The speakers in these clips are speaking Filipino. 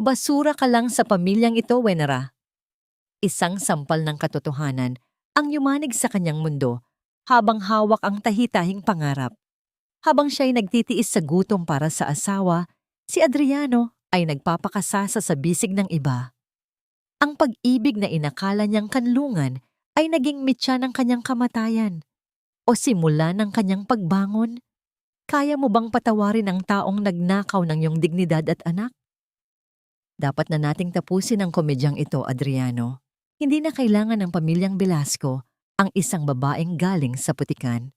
Basura ka lang sa pamilyang ito, Wenera. Isang sampal ng katotohanan ang yumanig sa kanyang mundo habang hawak ang tahitahing pangarap. Habang siya'y nagtitiis sa gutom para sa asawa, si Adriano ay nagpapakasasa sa bisig ng iba. Ang pag-ibig na inakala niyang kanlungan ay naging mitya ng kanyang kamatayan o simula ng kanyang pagbangon. Kaya mo bang patawarin ang taong nagnakaw ng iyong dignidad at anak? Dapat na nating tapusin ang komedyang ito, Adriano. Hindi na kailangan ng pamilyang Velasco ang isang babaeng galing sa putikan.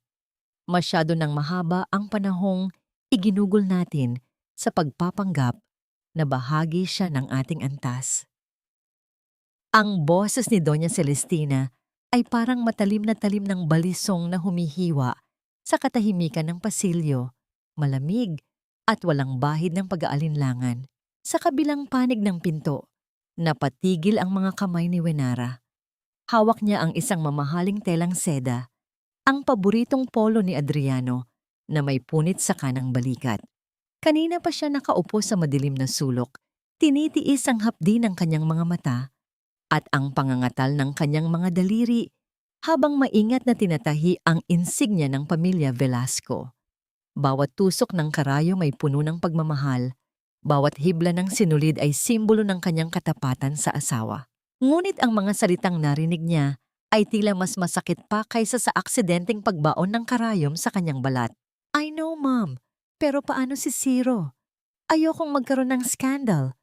Masyado nang mahaba ang panahong iginugol natin sa pagpapanggap na bahagi siya ng ating antas. Ang boses ni Doña Celestina ay parang matalim na talim ng balisong na humihiwa sa katahimikan ng pasilyo, malamig at walang bahid ng pag-aalinlangan. Sa kabilang panig ng pinto, napatigil ang mga kamay ni Wenara. Hawak niya ang isang mamahaling telang seda, ang paboritong polo ni Adriano na may punit sa kanang balikat. Kanina pa siya nakaupo sa madilim na sulok, tinitiis ang hapdi ng kanyang mga mata at ang pangangatal ng kanyang mga daliri habang maingat na tinatahi ang insignia ng pamilya Velasco. Bawat tusok ng karayo may puno ng pagmamahal, bawat hibla ng sinulid ay simbolo ng kanyang katapatan sa asawa. Ngunit ang mga salitang narinig niya ay tila mas masakit pa kaysa sa aksidenteng pagbaon ng karayom sa kanyang balat. I know, Mom, pero paano si Ciro? Ayokong magkaroon ng scandal.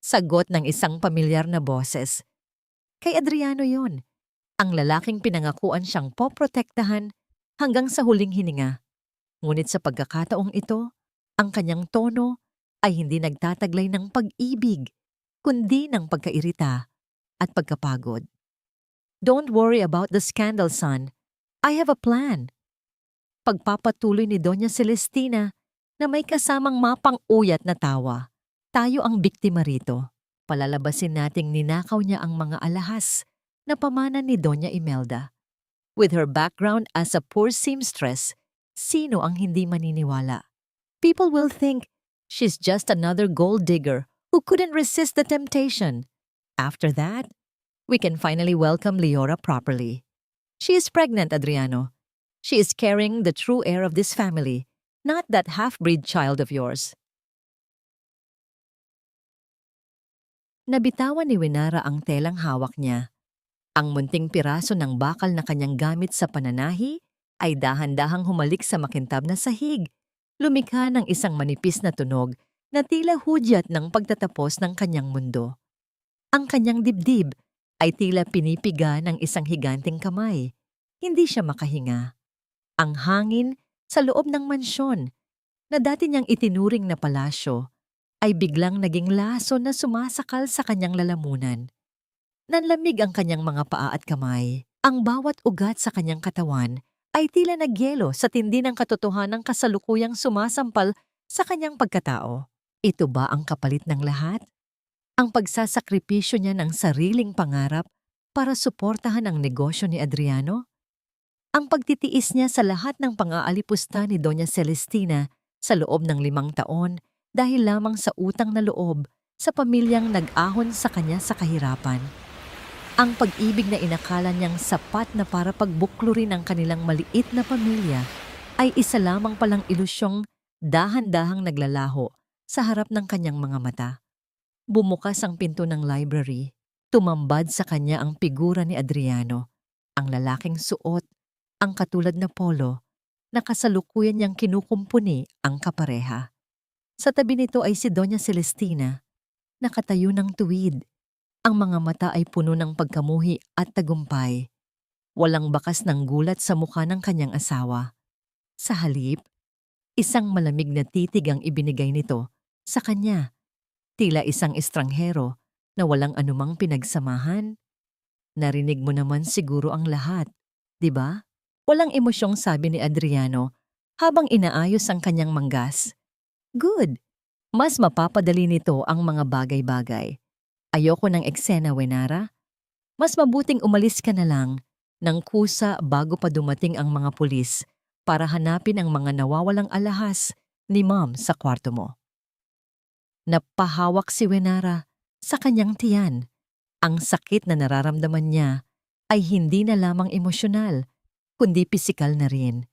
Sagot ng isang pamilyar na boses. Kay Adriano yon, ang lalaking pinangakuan siyang poprotektahan hanggang sa huling hininga. Ngunit sa pagkakataong ito, ang kanyang tono ay hindi nagtataglay ng pag-ibig, kundi ng pagkairita at pagkapagod. Don't worry about the scandal, son. I have a plan. Pagpapatuloy ni Doña Celestina na may kasamang mapang-uyat na tawa. Tayo ang biktima rito. Palalabasin nating ninakaw niya ang mga alahas na pamana ni Doña Imelda. With her background as a poor seamstress, sino ang hindi maniniwala? People will think she's just another gold digger who couldn't resist the temptation. After that, we can finally welcome Leora properly. She is pregnant, Adriano. She is carrying the true heir of this family, not that half-breed child of yours. Nabitawan ni Wenara ang telang hawak niya. Ang munting piraso ng bakal na kanyang gamit sa pananahi ay dahan-dahang humalik sa makintab na sahig. Lumikha ng isang manipis na tunog na tila hudyat ng pagtatapos ng kanyang mundo. Ang kanyang dibdib ay tila pinipiga ng isang higanting kamay. Hindi siya makahinga. Ang hangin sa loob ng mansyon na dati niyang itinuring na palasyo ay biglang naging laso na sumasakal sa kanyang lalamunan. Nanlamig ang kanyang mga paa at kamay. Ang bawat ugat sa kanyang katawan ay tila nagyelo sa tindi ng katotohanang kasalukuyang sumasampal sa kanyang pagkatao. Ito ba ang kapalit ng lahat? Ang pagsasakripisyo niya ng sariling pangarap para suportahan ang negosyo ni Adriano? Ang pagtitiis niya sa lahat ng pang-aalipusta ni Doña Celestina sa loob ng 5 taon dahil lamang sa utang na loob sa pamilyang nag-ahon sa kanya sa kahirapan. Ang pag-ibig na inakala niyang sapat na para pagbuklurin ang kanilang maliit na pamilya ay isa lamang palang ilusyong dahan-dahang naglalaho sa harap ng kanyang mga mata. Bumukas ang pinto ng library. Tumambad sa kanya ang figura ni Adriano, ang lalaking suot, ang katulad na polo, na kasalukuyan niyang kinukumpuni ang kapareha. Sa tabi nito ay si Doña Celestina, nakatayo ng tuwid. Ang mga mata ay puno ng pagkamuhi at tagumpay. Walang bakas ng gulat sa mukha ng kanyang asawa. Sa halip, isang malamig na titig ang ibinigay nito sa kanya. Tila isang estranghero na walang anumang pinagsamahan. Narinig mo naman siguro ang lahat, di ba? Walang emosyong sabi ni Adriano habang inaayos ang kanyang manggas. Good. Mas mapapadali nito ang mga bagay-bagay. Ayoko ng eksena, Wenara. Mas mabuting umalis ka na lang ng kusa bago pa dumating ang mga pulis para hanapin ang mga nawawalang alahas ni Mom sa kwarto mo. Napahawak si Wenara sa kanyang tiyan. Ang sakit na nararamdaman niya ay hindi na lamang emosyonal, kundi pisikal na rin.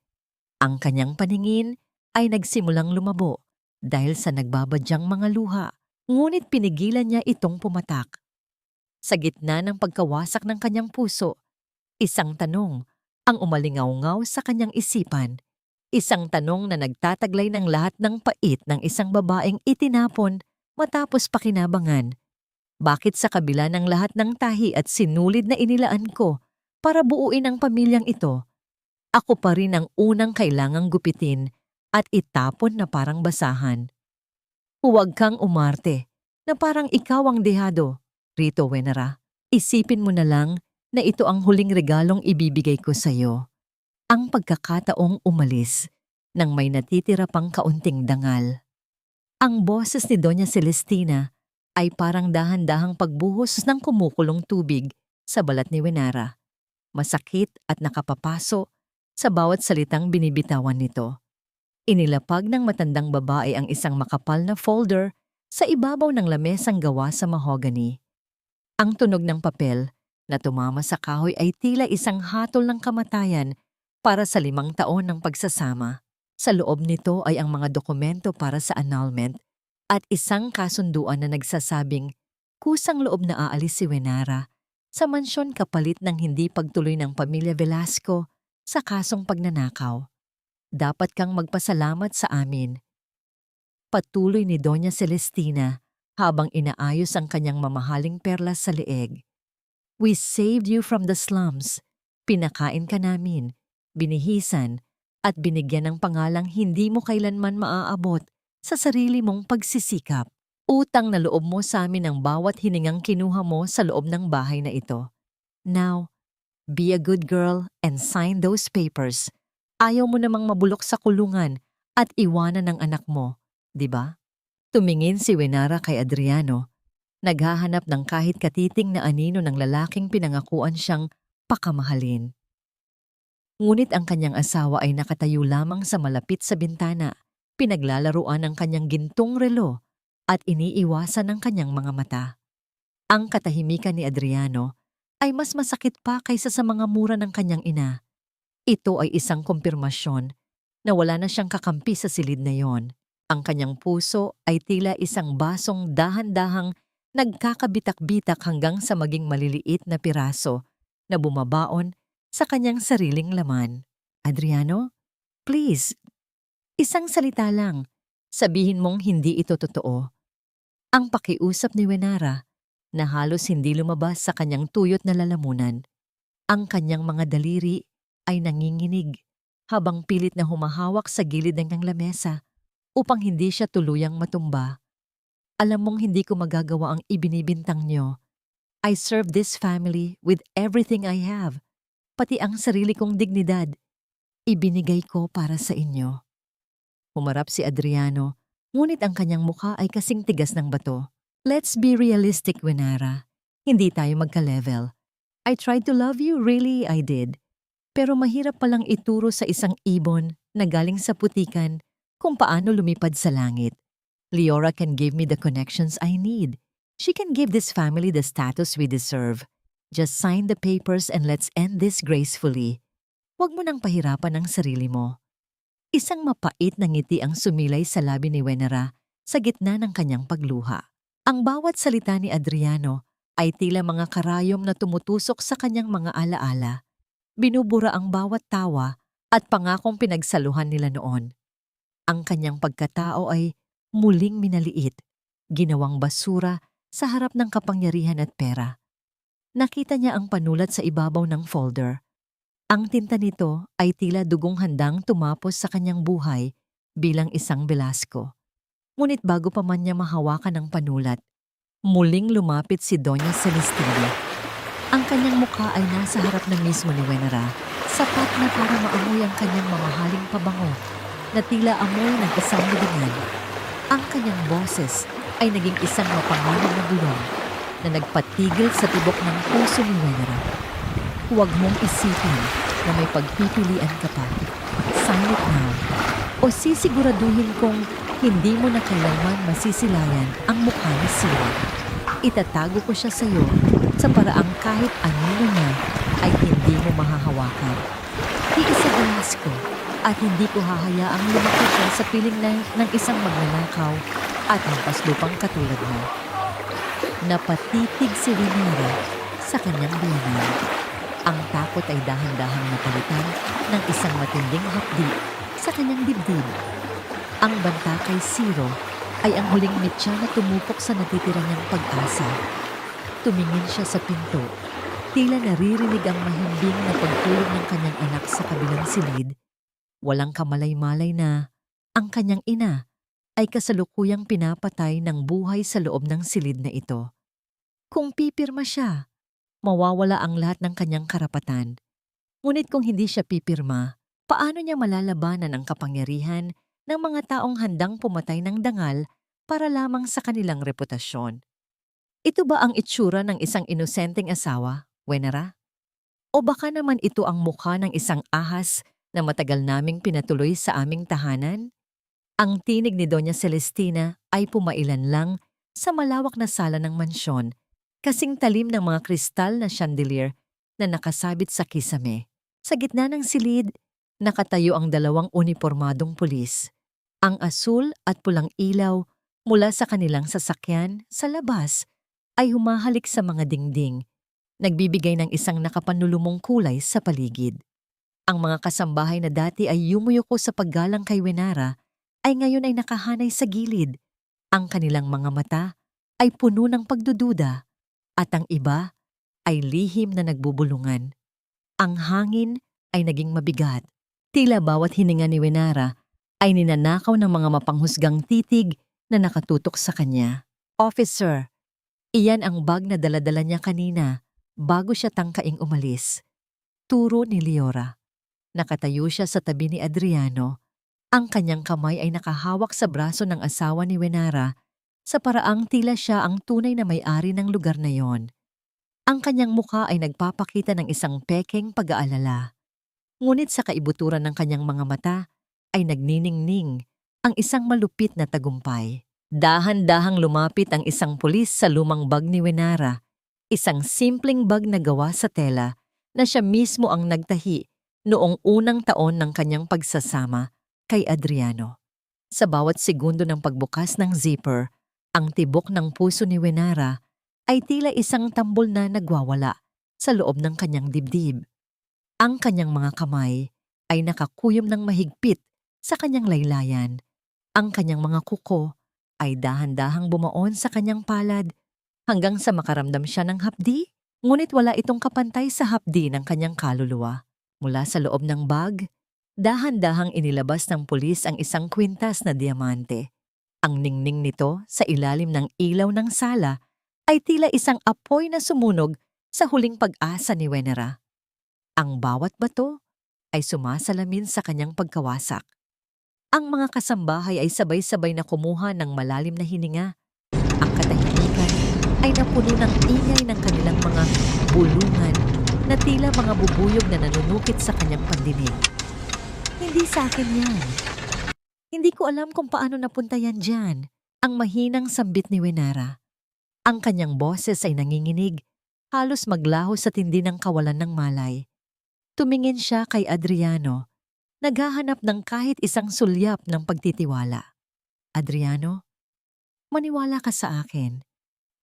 Ang kanyang paningin ay nagsimulang lumabo dahil sa nagbabadyang mga luha, ngunit pinigilan niya itong pumatak. Sa gitna ng pagkawasak ng kanyang puso, isang tanong ang umalingaw-ngaw sa kanyang isipan. Isang tanong na nagtataglay ng lahat ng pait ng isang babaeng itinapon matapos pakinabangan. Bakit sa kabila ng lahat ng tahi at sinulid na inilaan ko para buuin ang pamilyang ito, ako pa rin ang unang kailangang gupitin at itapon na parang basahan? Huwag kang umarte na parang ikaw ang dehado, Rito Wenera. Isipin mo na lang na ito ang huling regalong ibibigay ko sa iyo. Ang pagkakataong umalis nang may natitira pang kaunting dangal. Ang boses ni Doña Celestina ay parang dahan-dahang pagbuhos ng kumukulong tubig sa balat ni Wenara. Masakit at nakapapaso sa bawat salitang binibitawan nito. Inilapag ng matandang babae ang isang makapal na folder sa ibabaw ng lamesang gawa sa mahogany. Ang tunog ng papel na tumama sa kahoy ay tila isang hatol ng kamatayan para sa 5 taon ng pagsasama. Sa loob nito ay ang mga dokumento para sa annulment at isang kasunduan na nagsasabing kusang loob na aalis si Wenara sa mansyon kapalit ng hindi pagtuloy ng pamilya Velasco sa kasong pagnanakaw. Dapat kang magpasalamat sa amin. Patuloy ni Doña Celestina habang inaayos ang kanyang mamahaling perlas sa leeg. We saved you from the slums. Pinakain ka namin, binihisan, at binigyan ng pangalang hindi mo kailanman maaabot sa sarili mong pagsisikap. Utang na loob mo sa amin ang bawat hiningang kinuha mo sa loob ng bahay na ito. Now, be a good girl and sign those papers. Ayaw mo namang mabulok sa kulungan at iwanan ng anak mo, di ba? Tumingin si Wenara kay Adriano, naghahanap ng kahit katiting na anino ng lalaking pinangakuan siyang pakamahalin. Ngunit ang kanyang asawa ay nakatayo lamang sa malapit sa bintana, pinaglalaruan ang kanyang gintong relo at iniiwasan ng kanyang mga mata. Ang katahimikan ni Adriano ay mas masakit pa kaysa sa mga mura ng kanyang ina. Ito ay isang kumpirmasyon na wala na siyang kakampi sa silid na yon. Ang kanyang puso ay tila isang basong dahan-dahang nagkakabitak-bitak hanggang sa maging maliliit na piraso na bumabaon sa kanyang sariling laman. Adriano, please, isang salita lang. Sabihin mong hindi ito totoo. Ang pakiusap ni Wenara na halos hindi lumabas sa kanyang tuyot na lalamunan. Ang kanyang mga daliri ay nanginginig habang pilit na humahawak sa gilid ng lamesa upang hindi siya tuluyang matumba. Alam mong hindi ko magagawa ang ibinibintang niyo. I serve this family with everything I have. Pati ang sarili kong dignidad, ibinigay ko para sa inyo. Humarap si Adriano, ngunit ang kanyang mukha ay kasing tigas ng bato. Let's be realistic, Wenara. Hindi tayo magka-level. I tried to love you, really I did. Pero mahirap palang ituro sa isang ibon na galing sa putikan kung paano lumipad sa langit. Leora can give me the connections I need. She can give this family the status we deserve. Just sign the papers and let's end this gracefully. Huwag mo nang pahirapan ang sarili mo. Isang mapait na ngiti ang sumilay sa labi ni Wenara sa gitna ng kanyang pagluha. Ang bawat salita ni Adriano ay tila mga karayom na tumutusok sa kanyang mga alaala. Binubura ang bawat tawa at pangakong pinagsaluhan nila noon. Ang kanyang pagkatao ay muling minaliit, ginawang basura sa harap ng kapangyarihan at pera. Nakita niya ang panulat sa ibabaw ng folder. Ang tinta nito ay tila dugong handang tumapos sa kanyang buhay bilang isang Velasco. Ngunit bago pa man niya mahawakan ang panulat, muling lumapit si Doña Celestina. Ang kanyang mukha ay nasa harap na mismo ni Wenara, sapat na para maamoy ang kanyang mamahaling pabango na tila amoy ng isang libingan. Ang kanyang boses ay naging isang mapanganib na bulong na nagpatigil sa tibok ng puso ni Wenara. Huwag mong isipin na may pagpipilian ka pa. Sign it now. O sisiguraduhin kong hindi mo na kailanman masisilayan ang mukha ni Sira. Itatago ko siya sa'yo sa paraang kahit anino niya ay hindi mo mahahawakan. Iisagalas ko at hindi ko hahayaang lumaki siya sa piling ng isang magnanakaw at mampaslupang katulad mo. Napatitig si Winera sa kanyang biyanan. Ang takot ay dahan-dahang napalitan ng isang matinding hapdi sa kanyang dibdib. Ang banta kay Zero ay ang huling mitya na tumupok sa natitira niyang pag-asa. Tumingin siya sa pinto. Tila naririnig ang mahimbing na pagtulog ng kanyang anak sa kabilang silid. Walang kamalay-malay na ang kanyang ina ay kasalukuyang pinapatay ng buhay sa loob ng silid na ito. Kung pipirma siya, mawawala ang lahat ng kanyang karapatan. Ngunit kung hindi siya pipirma, paano niya malalabanan ang kapangyarihan ng mga taong handang pumatay ng dangal para lamang sa kanilang reputasyon? Ito ba ang itsura ng isang inosenteng asawa, Winera? O baka naman ito ang mukha ng isang ahas na matagal naming pinatuloy sa aming tahanan? Ang tinig ni Doña Celestina ay pumailan lang sa malawak na sala ng mansyon, kasing talim ng mga kristal na chandelier na nakasabit sa kisame. Sa gitna ng silid, nakatayo ang dalawang unipormadong pulis. Ang asul at pulang ilaw mula sa kanilang sasakyan sa labas ay humahalik sa mga dingding, nagbibigay ng isang nakapanlulumong kulay sa paligid. Ang mga kasambahay na dati ay yumuyuko sa paggalang kay Winera ay ngayon ay nakahanay sa gilid. Ang kanilang mga mata ay puno ng pagdududa at ang iba ay lihim na nagbubulungan. Ang hangin ay naging mabigat. Tila bawat hininga ni Winera ay ninanakaw ng mga mapanghusgang titig na nakatutok sa kanya. Officer, iyan ang bag na daladala niya kanina bago siya tangkaing umalis. Turo ni Leora. Nakatayo siya sa tabi ni Adriano. Ang kanyang kamay ay nakahawak sa braso ng asawa ni Winera sa paraang tila siya ang tunay na may-ari ng lugar na yon. Ang kanyang mukha ay nagpapakita ng isang pekeng pag-aalala. Ngunit sa kaibuturan ng kanyang mga mata ay nagniningning ang isang malupit na tagumpay. Dahan-dahang lumapit ang isang pulis sa lumang bag ni Winera, isang simpleng bag na gawa sa tela na siya mismo ang nagtahi noong unang taon ng kanyang pagsasama kay Adriano. Sa bawat segundo ng pagbukas ng zipper, ang tibok ng puso ni Winera ay tila isang tambol na nagwawala sa loob ng kanyang dibdib. Ang kanyang mga kamay ay nakakuyom ng mahigpit sa kanyang laylayan. Ang kanyang mga kuko ay dahan-dahang bumaon sa kanyang palad hanggang sa makaramdam siya ng hapdi, ngunit wala itong kapantay sa hapdi ng kanyang kaluluwa. Mula sa loob ng bag, dahan-dahang inilabas ng pulis ang isang kwintas na diamante. Ang ningning nito sa ilalim ng ilaw ng sala ay tila isang apoy na sumunog sa huling pag-asa ni Winera. Ang bawat bato ay sumasalamin sa kanyang pagkawasak. Ang mga kasambahay ay sabay-sabay na kumuha ng malalim na hininga. Ang katahimikan ay napuno ng ingay ng kanilang mga bulungan na tila mga bubuyog na nanunukit sa kanyang pandinig. Hindi sa akin yan. Hindi ko alam kung paano napunta yan dyan. Ang mahinang sambit ni Winera. Ang kanyang boses ay nanginginig, halos maglaho sa tindi ng kawalan ng malay. Tumingin siya kay Adriano, naghahanap ng kahit isang sulyap ng pagtitiwala. Adriano, maniwala ka sa akin.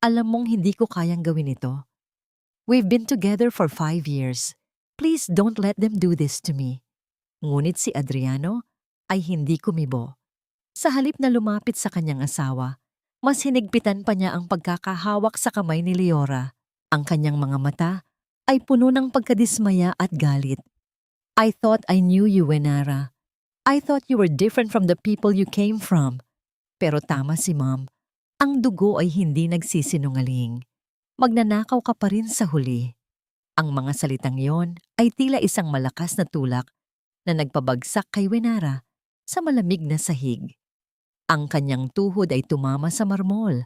Alam mong hindi ko kayang gawin ito. We've been together for 5 years. Please don't let them do this to me. Ngunit si Adriano ay hindi kumibo. Sa halip na lumapit sa kanyang asawa, mas hinigpitan pa niya ang pagkakahawak sa kamay ni Leora. Ang kanyang mga mata ay puno ng pagkadismaya at galit. I thought I knew you, Winera. I thought you were different from the people you came from. Pero tama si Mom. Ang dugo ay hindi nagsisinungaling. Magnanakaw ka pa rin sa huli. Ang mga salitang yon ay tila isang malakas na tulak na nagpabagsak kay Winera sa malamig na sahig. Ang kanyang tuhod ay tumama sa marmol,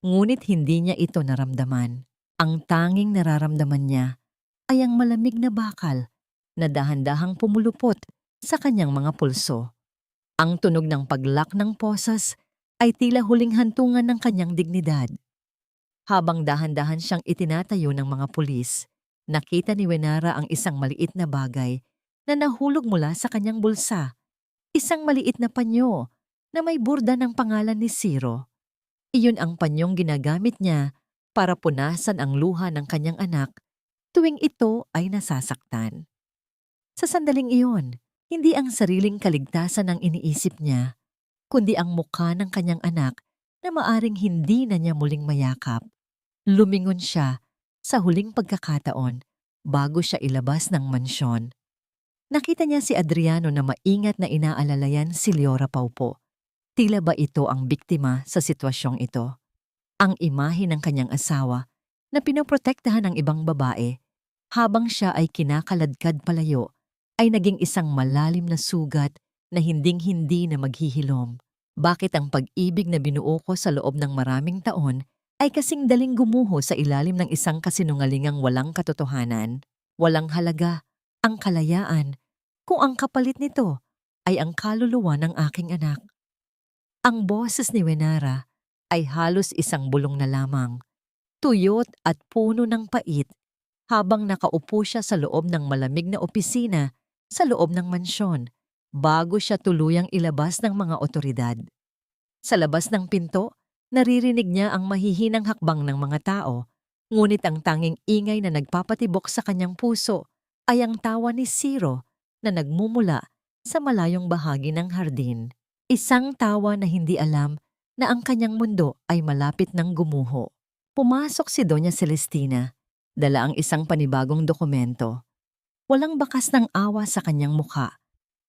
ngunit hindi niya ito naramdaman. Ang tanging nararamdaman niya ay ang malamig na bakal na dahan-dahang pumulupot sa kanyang mga pulso. Ang tunog ng paglak ng posas ay tila huling hantungan ng kanyang dignidad. Habang dahan-dahan siyang itinatayo ng mga pulis, nakita ni Wenara ang isang maliit na bagay na nahulog mula sa kanyang bulsa. Isang maliit na panyo na may burda ng pangalan ni Zero. Iyon ang panyong ginagamit niya para punasan ang luha ng kanyang anak tuwing ito ay nasasaktan. Sa sandaling iyon, hindi ang sariling kaligtasan ang iniisip niya, kundi ang mukha ng kanyang anak na maaring hindi na niya muling mayakap. Lumingon siya sa huling pagkakataon bago siya ilabas ng mansyon. Nakita niya si Adriano na maingat na inaalalayan si Leora Paupo. Tila ba ito ang biktima sa sitwasyong ito? Ang imahe ng kanyang asawa na pinoprotektahan ng ibang babae habang siya ay kinakaladkad palayo ay naging isang malalim na sugat na hinding-hindi na maghihilom. Bakit ang pag-ibig na binuo ko sa loob ng maraming taon ay kasing daling gumuho sa ilalim ng isang kasinungalingang walang katotohanan, walang halaga, ang kalayaan, kung ang kapalit nito ay ang kaluluwa ng aking anak. Ang boses ni Wenara ay halos isang bulong na lamang, tuyot at puno ng pait, habang nakaupo siya sa loob ng malamig na opisina sa loob ng mansyon, bago siya tuluyang ilabas ng mga otoridad. Sa labas ng pinto, naririnig niya ang mahihinang hakbang ng mga tao, ngunit ang tanging ingay na nagpapatibok sa kanyang puso ay ang tawa ni Zero na nagmumula sa malayong bahagi ng hardin. Isang tawa na hindi alam na ang kanyang mundo ay malapit ng gumuho. Pumasok si Doña Celestina, dala ang isang panibagong dokumento. Walang bakas ng awa sa kanyang mukha,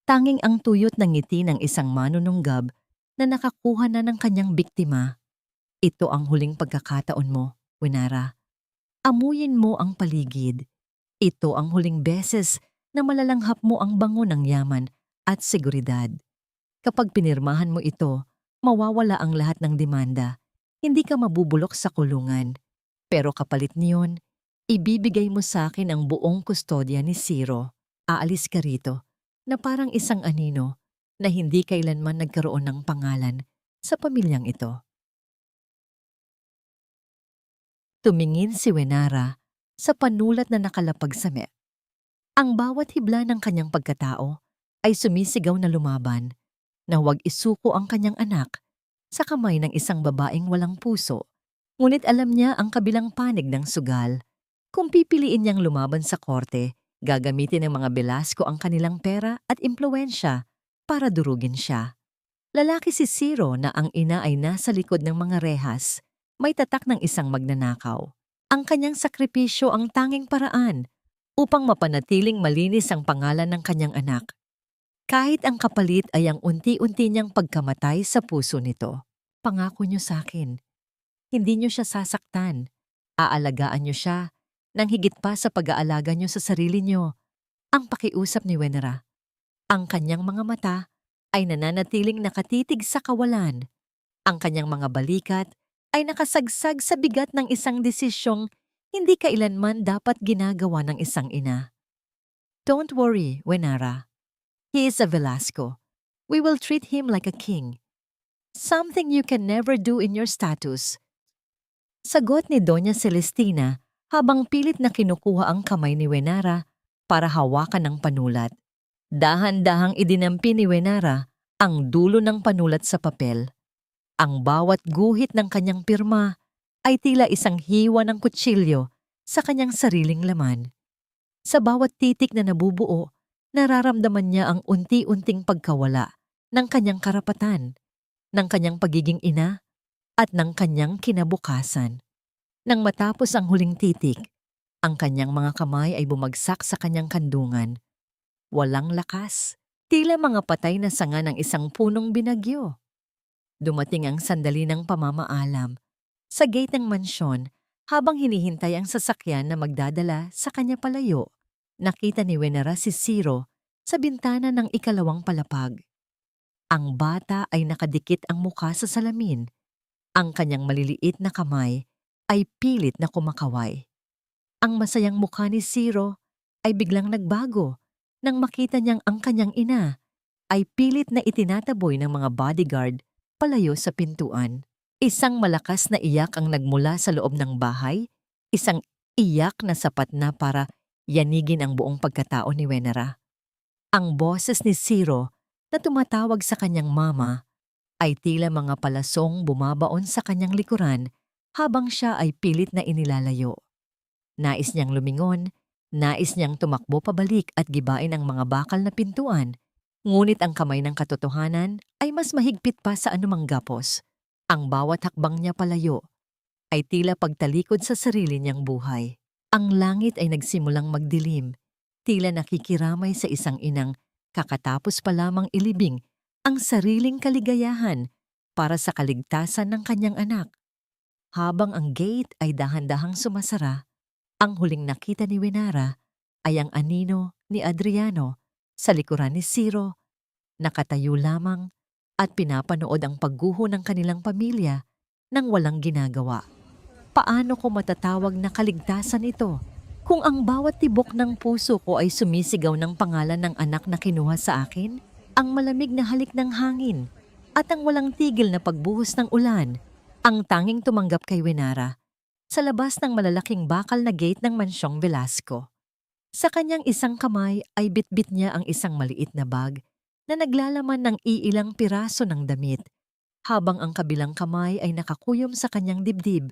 tanging ang tuyot ng ngiti ng isang manununggab na nakakuha na ng kanyang biktima. Ito ang huling pagkakataon mo, Wenara. Amuyin mo ang paligid. Ito ang huling beses na malalanghap mo ang bango ng yaman at seguridad. Kapag pinirmahan mo ito, mawawala ang lahat ng demanda. Hindi ka mabubulok sa kulungan. Pero kapalit niyon, ibibigay mo sa akin ang buong kustodya ni Zero. Aalis ka rito na parang isang anino na hindi kailanman nagkaroon ng pangalan sa pamilyang ito. Tumingin si Wenara sa panulat na nakalapag sa me. Ang bawat hibla ng kanyang pagkatao ay sumisigaw na lumaban, na huwag isuko ang kanyang anak sa kamay ng isang babaeng walang puso. Ngunit alam niya ang kabilang panig ng sugal. Kung pipiliin niyang lumaban sa korte, gagamitin ng mga Velasco ang kanilang pera at impluwensya para durugin siya. Lalaki si Zero na ang ina ay nasa likod ng mga rehas, may tatak ng isang magnanakaw. Ang kanyang sakripisyo ang tanging paraan upang mapanatiling malinis ang pangalan ng kanyang anak. Kahit ang kapalit ay ang unti-unti niyang pagkamatay sa puso nito. Pangako niyo sa akin, hindi niyo siya sasaktan. Aalagaan niyo siya nang higit pa sa pag-aalaga niyo sa sarili niyo. Ang pakiusap ni Wenara. Ang kanyang mga mata ay nananatiling nakatitig sa kawalan. Ang kanyang mga balikat ay nakasagsag sa bigat ng isang desisyong hindi kailanman dapat ginagawa ng isang ina. Don't worry, Wenara. He is a Velasco. We will treat him like a king. Something you can never do in your status. Sagot ni Doña Celestina habang pilit na kinukuha ang kamay ni Wenara para hawakan ang panulat. Dahan-dahang idinampi ni Wenara ang dulo ng panulat sa papel. Ang bawat guhit ng kanyang pirma ay tila isang hiwa ng kutsilyo sa kanyang sariling laman. Sa bawat titik na nabubuo, nararamdaman niya ang unti-unting pagkawala ng kanyang karapatan, ng kanyang pagiging ina, at ng kanyang kinabukasan. Nang matapos ang huling titik, ang kanyang mga kamay ay bumagsak sa kanyang kandungan. Walang lakas, tila mga patay na sanga ng isang punong binagyo. Dumating ang sandali ng pamamaalam. Sa gate ng mansyon, habang hinihintay ang sasakyan na magdadala sa kanya palayo, nakita ni Wenara si Zero sa bintana ng ikalawang palapag. Ang bata ay nakadikit ang mukha sa salamin. Ang kanyang maliliit na kamay ay pilit na kumakaway. Ang masayang mukha ni Zero ay biglang nagbago nang makita niyang ang kanyang ina ay pilit na itinataboy ng mga bodyguard palayo sa pintuan. Isang malakas na iyak ang nagmula sa loob ng bahay, isang iyak na sapat na para yanigin ang buong pagkatao ni Wenera. Ang boses ni Zero na tumatawag sa kanyang mama ay tila mga palasong bumabaon sa kanyang likuran habang siya ay pilit na inilalayo. Nais niyang lumingon, nais niyang tumakbo pabalik at gibain ang mga bakal na pintuan, ngunit ang kamay ng katotohanan ay mas mahigpit pa sa anumang gapos. Ang bawat hakbang niya palayo ay tila pagtalikod sa sarili niyang buhay. Ang langit ay nagsimulang magdilim, tila nakikiramay sa isang inang kakatapos pa lamang ilibing ang sariling kaligayahan para sa kaligtasan ng kanyang anak. Habang ang gate ay dahan-dahang sumasara, ang huling nakita ni Wenera ay ang anino ni Adriano sa likuran ni Zero, nakatayo lamang at pinapanood ang pagguho ng kanilang pamilya nang walang ginagawa. Paano ko matatawag na kaligtasan ito kung ang bawat tibok ng puso ko ay sumisigaw ng pangalan ng anak na kinuha sa akin, ang malamig na halik ng hangin, at ang walang tigil na pagbuhos ng ulan, ang tanging tumanggap kay Wenera sa labas ng malalaking bakal na gate ng mansyong Velasco. Sa kanyang isang kamay ay bitbit niya ang isang maliit na bag na naglalaman ng iilang piraso ng damit, habang ang kabilang kamay ay nakakuyom sa kanyang dibdib,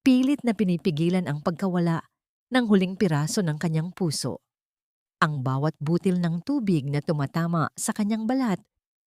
pilit na pinipigilan ang pagkawala ng huling piraso ng kanyang puso. Ang bawat butil ng tubig na tumatama sa kanyang balat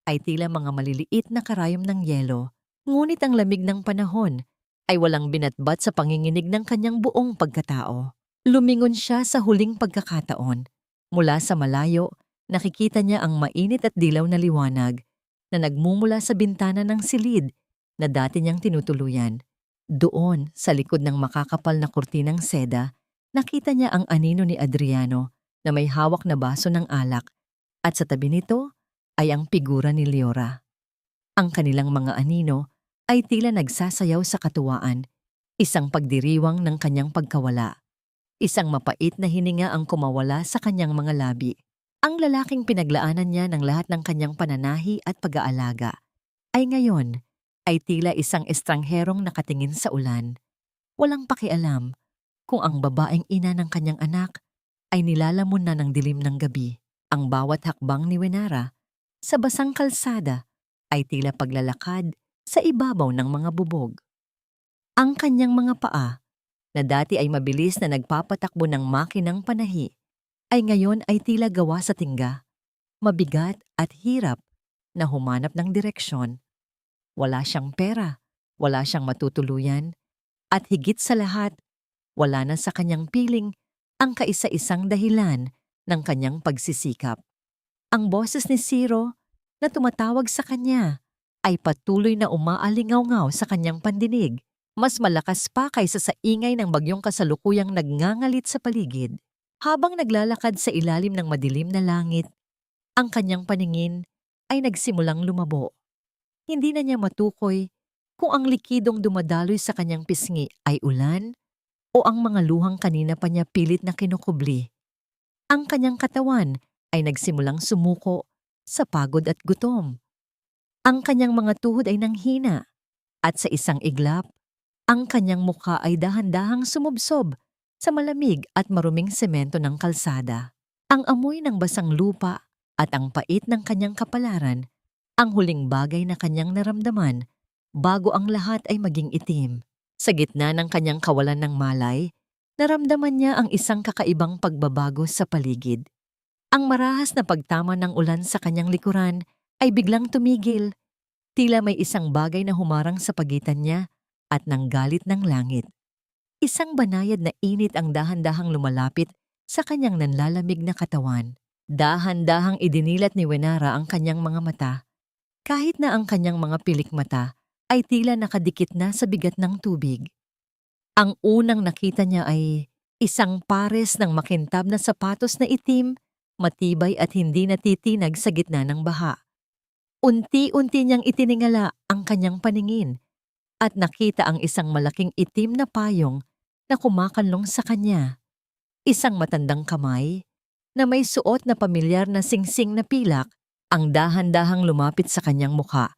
ay tila mga maliliit na karayom ng yelo, ngunit ang lamig ng panahon ay walang binatbat sa panginginig ng kanyang buong pagkatao. Lumingon siya sa huling pagkakataon. Mula sa malayo, nakikita niya ang mainit at dilaw na liwanag na nagmumula sa bintana ng silid na dati niyang tinutuluyan. Doon, sa likod ng makakapal na kurtinang seda, nakita niya ang anino ni Adriano na may hawak na baso ng alak, at sa tabi nito ay ang figura ni Leora. Ang kanilang mga anino ay tila nagsasayaw sa katuwaan, isang pagdiriwang ng kanyang pagkawala. Isang mapait na hininga ang kumawala sa kanyang mga labi. Ang lalaking pinaglaanan niya ng lahat ng kanyang pananahi at pag-aalaga ay ngayon ay tila isang estrangherong nakatingin sa ulan. Walang pakialam kung ang babaeng ina ng kanyang anak ay nilalamon na ng dilim ng gabi. Ang bawat hakbang ni Wenera sa basang kalsada ay tila paglalakad sa ibabaw ng mga bubog. Ang kanyang mga paa, na dati ay mabilis na nagpapatakbo ng makinang panahi, ay ngayon ay tila gawa sa tingga, mabigat at hirap na humanap ng direksyon. Wala siyang pera, wala siyang matutuluyan, at higit sa lahat, wala na sa kanyang piling ang kaisa-isang dahilan ng kanyang pagsisikap. Ang boses ni Zero na tumatawag sa kanya ay patuloy na umaalingaw-ngaw sa kanyang pandinig, mas malakas pa kaysa sa ingay ng bagyong kasalukuyang nagngangalit sa paligid. Habang naglalakad sa ilalim ng madilim na langit, ang kanyang paningin ay nagsimulang lumabo. Hindi na niya matukoy kung ang likidong dumadaloy sa kanyang pisngi ay ulan o ang mga luhang kanina pa niya pilit na kinukubli. Ang kanyang katawan ay nagsimulang sumuko sa pagod at gutom. Ang kanyang mga tuhod ay nanghina, at sa isang iglap, ang kanyang mukha ay dahan-dahang sumubsob sa malamig at maruming semento ng kalsada. Ang amoy ng basang lupa at ang pait ng kanyang kapalaran, ang huling bagay na kanyang naramdaman bago ang lahat ay maging itim. Sa gitna ng kanyang kawalan ng malay, naramdaman niya ang isang kakaibang pagbabago sa paligid. Ang marahas na pagtama ng ulan sa kanyang likuran ay biglang tumigil, tila may isang bagay na humarang sa pagitan niya at ng galit ng langit. Isang banayad na init ang dahan-dahang lumalapit sa kanyang nanlalamig na katawan. Dahan-dahang idinilat ni Wenera ang kanyang mga mata, kahit na ang kanyang mga pilik mata ay tila nakadikit na sa bigat ng tubig. Ang unang nakita niya ay isang pares ng makintab na sapatos na itim, matibay at hindi natitinag sa gitna ng baha. Unti-unti niyang itiningala ang kanyang paningin at nakita ang isang malaking itim na payong na kumakanlong sa kanya. Isang matandang kamay na may suot na pamilyar na singsing na pilak ang dahan-dahang lumapit sa kanyang mukha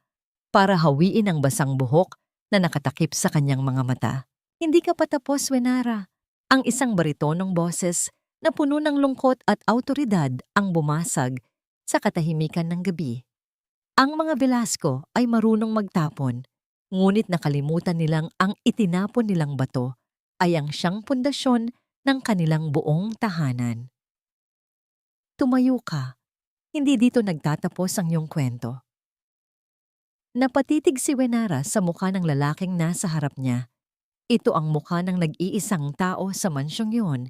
para hawiin ang basang buhok na nakatakip sa kanyang mga mata. Hindi ka patapos, Wenara. Ang isang baritonong boses na puno ng lungkot at awtoridad ang bumasag sa katahimikan ng gabi. Ang mga Velasco ay marunong magtapon, ngunit nakalimutan nilang ang itinapon nilang bato ay ang siyang pundasyon ng kanilang buong tahanan. Tumayo ka. Hindi dito nagtatapos ang iyong kwento. Napatitig si Wenara sa mukha ng lalaking nasa harap niya. Ito ang mukha ng nag-iisang tao sa mansyong yun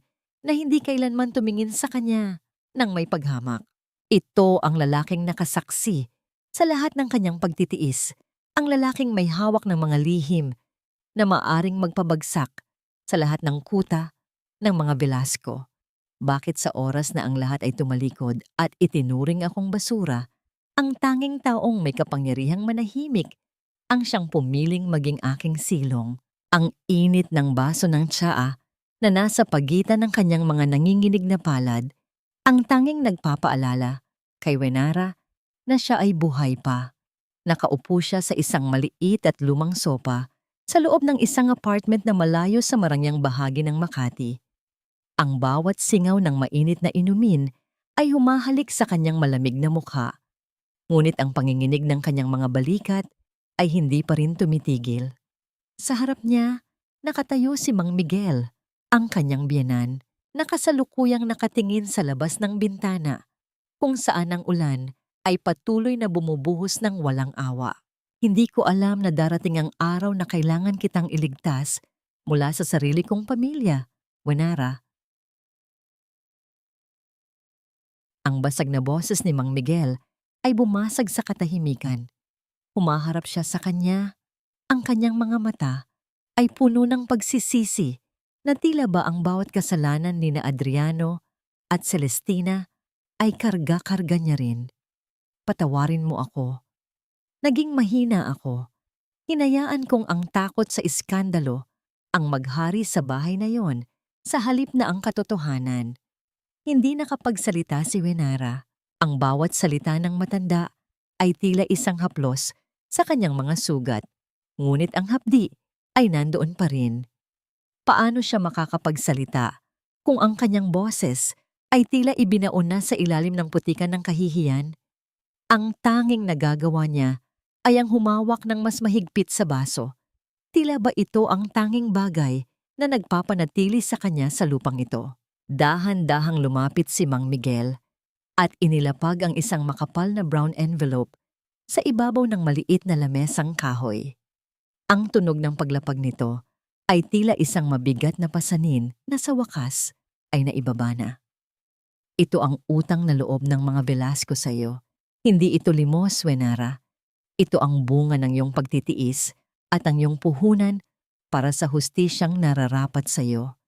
na hindi kailanman tumingin sa kanya ng may paghamak. Ito ang lalaking nakasaksi sa lahat ng kanyang pagtitiis, ang lalaking may hawak ng mga lihim na maaring magpabagsak sa lahat ng kuta ng mga Velasco. Bakit sa oras na ang lahat ay tumalikod at itinuring akong basura, ang tanging taong may kapangyarihang manahimik ang siyang pumiling maging aking silong. Ang init ng baso ng tsaa na nasa pagitan ng kanyang mga nanginginig na palad, ang tanging nagpapaalala kay Wenara na siya ay buhay pa. Nakaupo siya sa isang maliit at lumang sopa sa loob ng isang apartment na malayo sa marangyang bahagi ng Makati. Ang bawat singaw ng mainit na inumin ay humahalik sa kanyang malamig na mukha. Ngunit ang panginginig ng kanyang mga balikat ay hindi pa rin tumitigil. Sa harap niya, nakatayo si Mang Miguel, ang kanyang biyenan, na kasalukuyang nakatingin sa labas ng bintana, kung saan ang ulan ay patuloy na bumubuhos ng walang awa. Hindi ko alam na darating ang araw na kailangan kitang iligtas mula sa sarili kong pamilya, Wenara. Ang basag na boses ni Mang Miguel ay bumasag sa katahimikan. Humaharap siya sa kanya. Ang kanyang mga mata ay puno ng pagsisisi na tila ba ang bawat kasalanan ni na Adriano at Celestina ay karga-karga niya rin. Patawarin mo ako. Naging mahina ako. Hinayaan kong ang takot sa iskandalo ang maghari sa bahay na yon sa halip na ang katotohanan. Hindi nakapagsalita si Wenara. Ang bawat salita ng matanda ay tila isang haplos sa kanyang mga sugat. Ngunit ang hapdi ay nandoon pa rin. Paano siya makakapagsalita kung ang kanyang boses ay tila ibinaon na sa ilalim ng putikan ng kahihiyan? Ang tanging nagagawa niya ay ang humawak ng mas mahigpit sa baso. Tila ba ito ang tanging bagay na nagpapanatili sa kanya sa lupang ito? Dahan-dahang lumapit si Mang Miguel at inilapag ang isang makapal na brown envelope sa ibabaw ng maliit na lamesang kahoy. Ang tunog ng paglapag nito ay tila isang mabigat na pasanin na sa wakas ay naibaba na. Ito ang utang na loob ng mga Velasco sa iyo. Hindi ito limos, Wenara. Ito ang bunga ng iyong pagtitiis at ang iyong puhunan para sa hustisyang nararapat sa iyo.